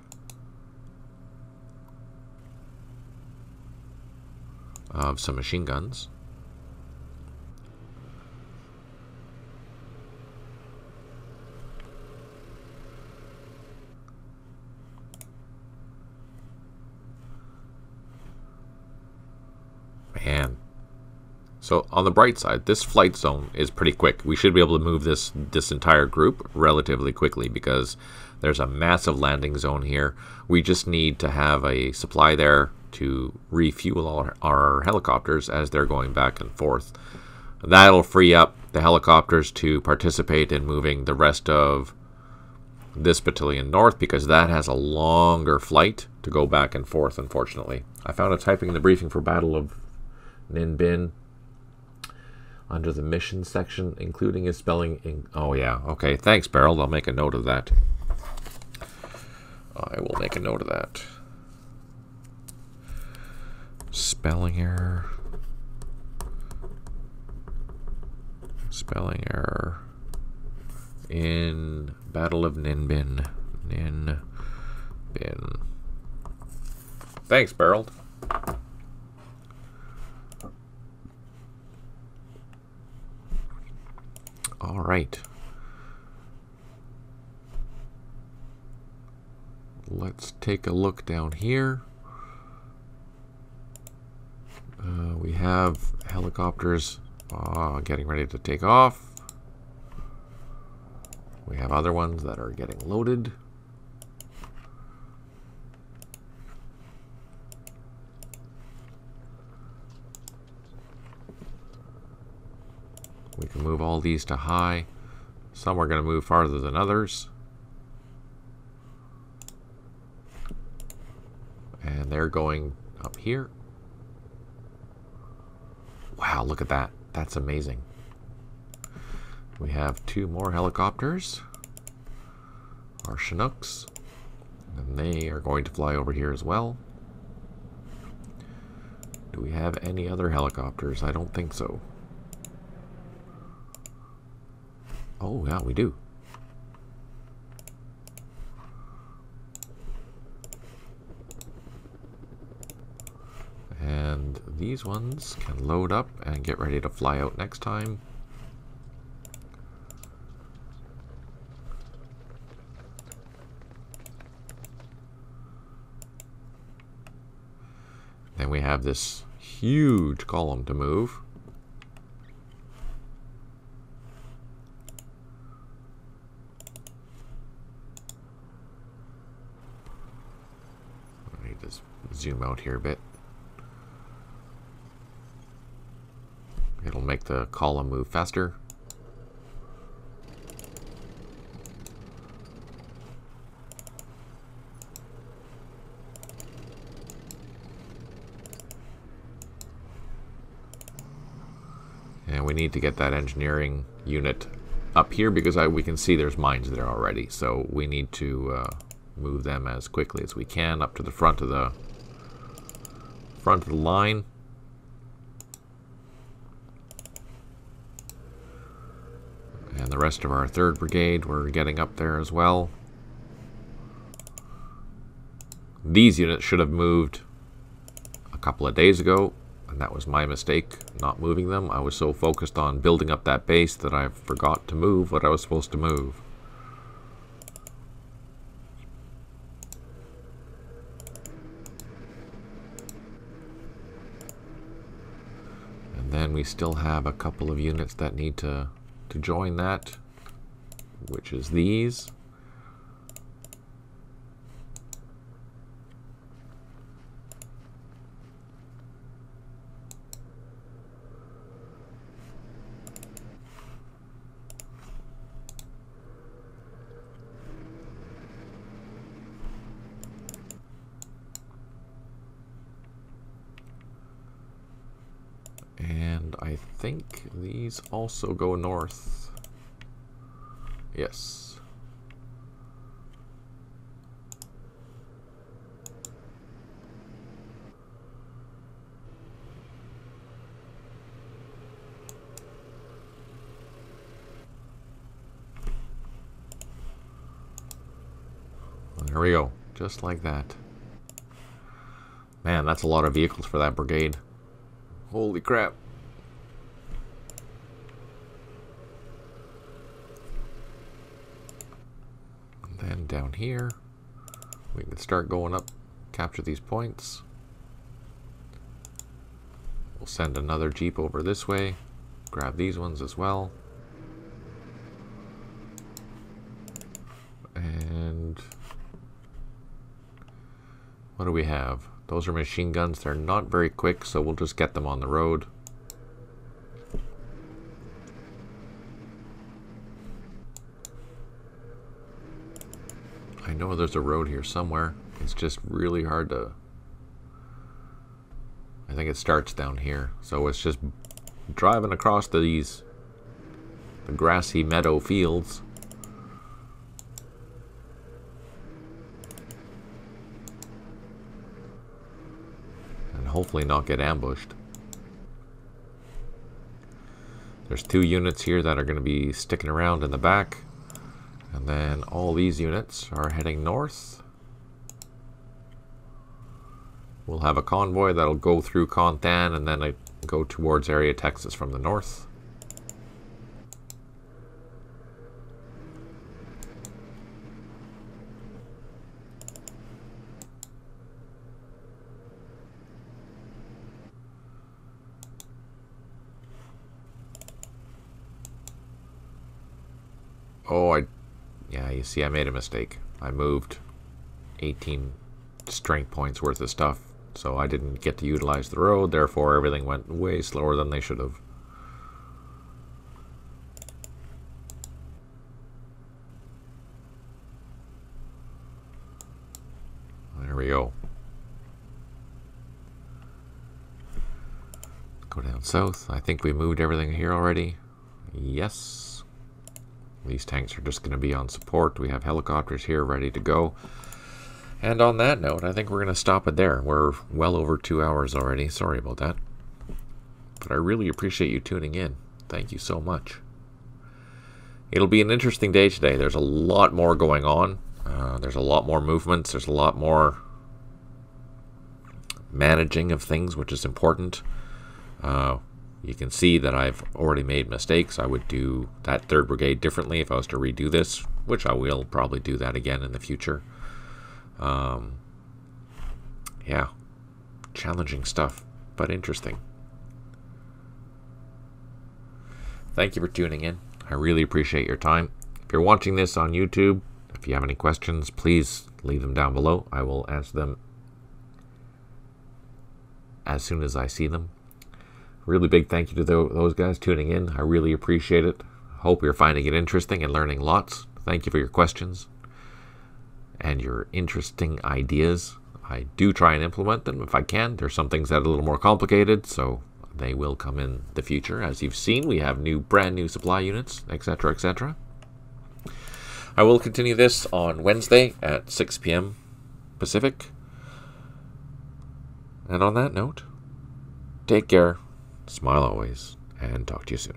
of some machine guns. Man, So on the bright side, this flight zone is pretty quick. We should be able to move this entire group relatively quickly because there's a massive landing zone here. We just need to have a supply there to refuel our helicopters as they're going back and forth. That'll free up the helicopters to participate in moving the rest of this battalion north because that has a longer flight to go back and forth, unfortunately. I found a typing in the briefing for Battle of Ninh Binh under the mission section, including his spelling in... Oh, yeah. Okay. Thanks, Beryl. I'll make a note of that. I will make a note of that. Spelling error. Spelling error in Battle of Ninh Binh. Ninh Binh. Thanks, Beryl. All right. Let's take a look down here. We have helicopters getting ready to take off. We have other ones that are getting loaded. We can move all these to high. Some are going to move farther than others. And they're going up here. Wow, look at that. That's amazing. We have 2 more helicopters. Our Chinooks. And they are going to fly over here as well. Do we have any other helicopters? I don't think so. Oh, yeah, we do. And these ones can load up and get ready to fly out next time. Then we have this huge column to move. Let me just zoom out here a bit. It'll make the column move faster. And we need to get that engineering unit up here because we can see there's mines there already. So we need to move them as quickly as we can up to the front of the line. And the rest of our 3rd Brigade, we're getting up there as well. These units should have moved a couple of days ago, and that was my mistake, not moving them. I was so focused on building up that base that I forgot to move what I was supposed to move. And then we still have a couple of units that need to join that, which is these. And I think these also go north. Yes. There we go. Just like that. Man, that's a lot of vehicles for that brigade. Holy crap. And then down here, we can start going up, capture these points. We'll send another jeep over this way. Grab these ones as well. And what do we have? Those are machine guns. They're not very quick, so we'll just get them on the road. I know there's a road here somewhere. It's just really hard to... I think it starts down here. So it's just driving across the grassy meadow fields. And hopefully not get ambushed. There's 2 units here that are going to be sticking around in the back. And then all these units are heading north. We'll have a convoy that'll go through Contan and then go towards area Texas from the north. Oh, yeah, you see I made a mistake. I moved 18 strength points worth of stuff, so I didn't get to utilize the road, therefore everything went way slower than they should have. There we go. Go down south. I think we moved everything here already. Yes. These tanks are just going to be on support. We have helicopters here ready to go. And on that note, I think we're going to stop it there. We're well over 2 hours already. Sorry about that. But I really appreciate you tuning in. Thank you so much. It'll be an interesting day today. There's a lot more going on. There's a lot more movements. There's a lot more managing of things, which is important. You can see that I've already made mistakes. I would do that 3rd Brigade differently if I was to redo this, which I will probably do that again in the future. Yeah, challenging stuff, but interesting. Thank you for tuning in. I really appreciate your time. If you're watching this on YouTube, if you have any questions, please leave them down below. I will answer them as soon as I see them. Really big thank you to those guys tuning in. I really appreciate it. Hope you're finding it interesting and learning lots. Thank you for your questions and your interesting ideas. I do try and implement them if I can. There's some things that are a little more complicated, so they will come in the future. As you've seen, we have brand new supply units, etc., etc. I will continue this on Wednesday at 6 p.m. Pacific. And on that note, take care. Smile always, and talk to you soon.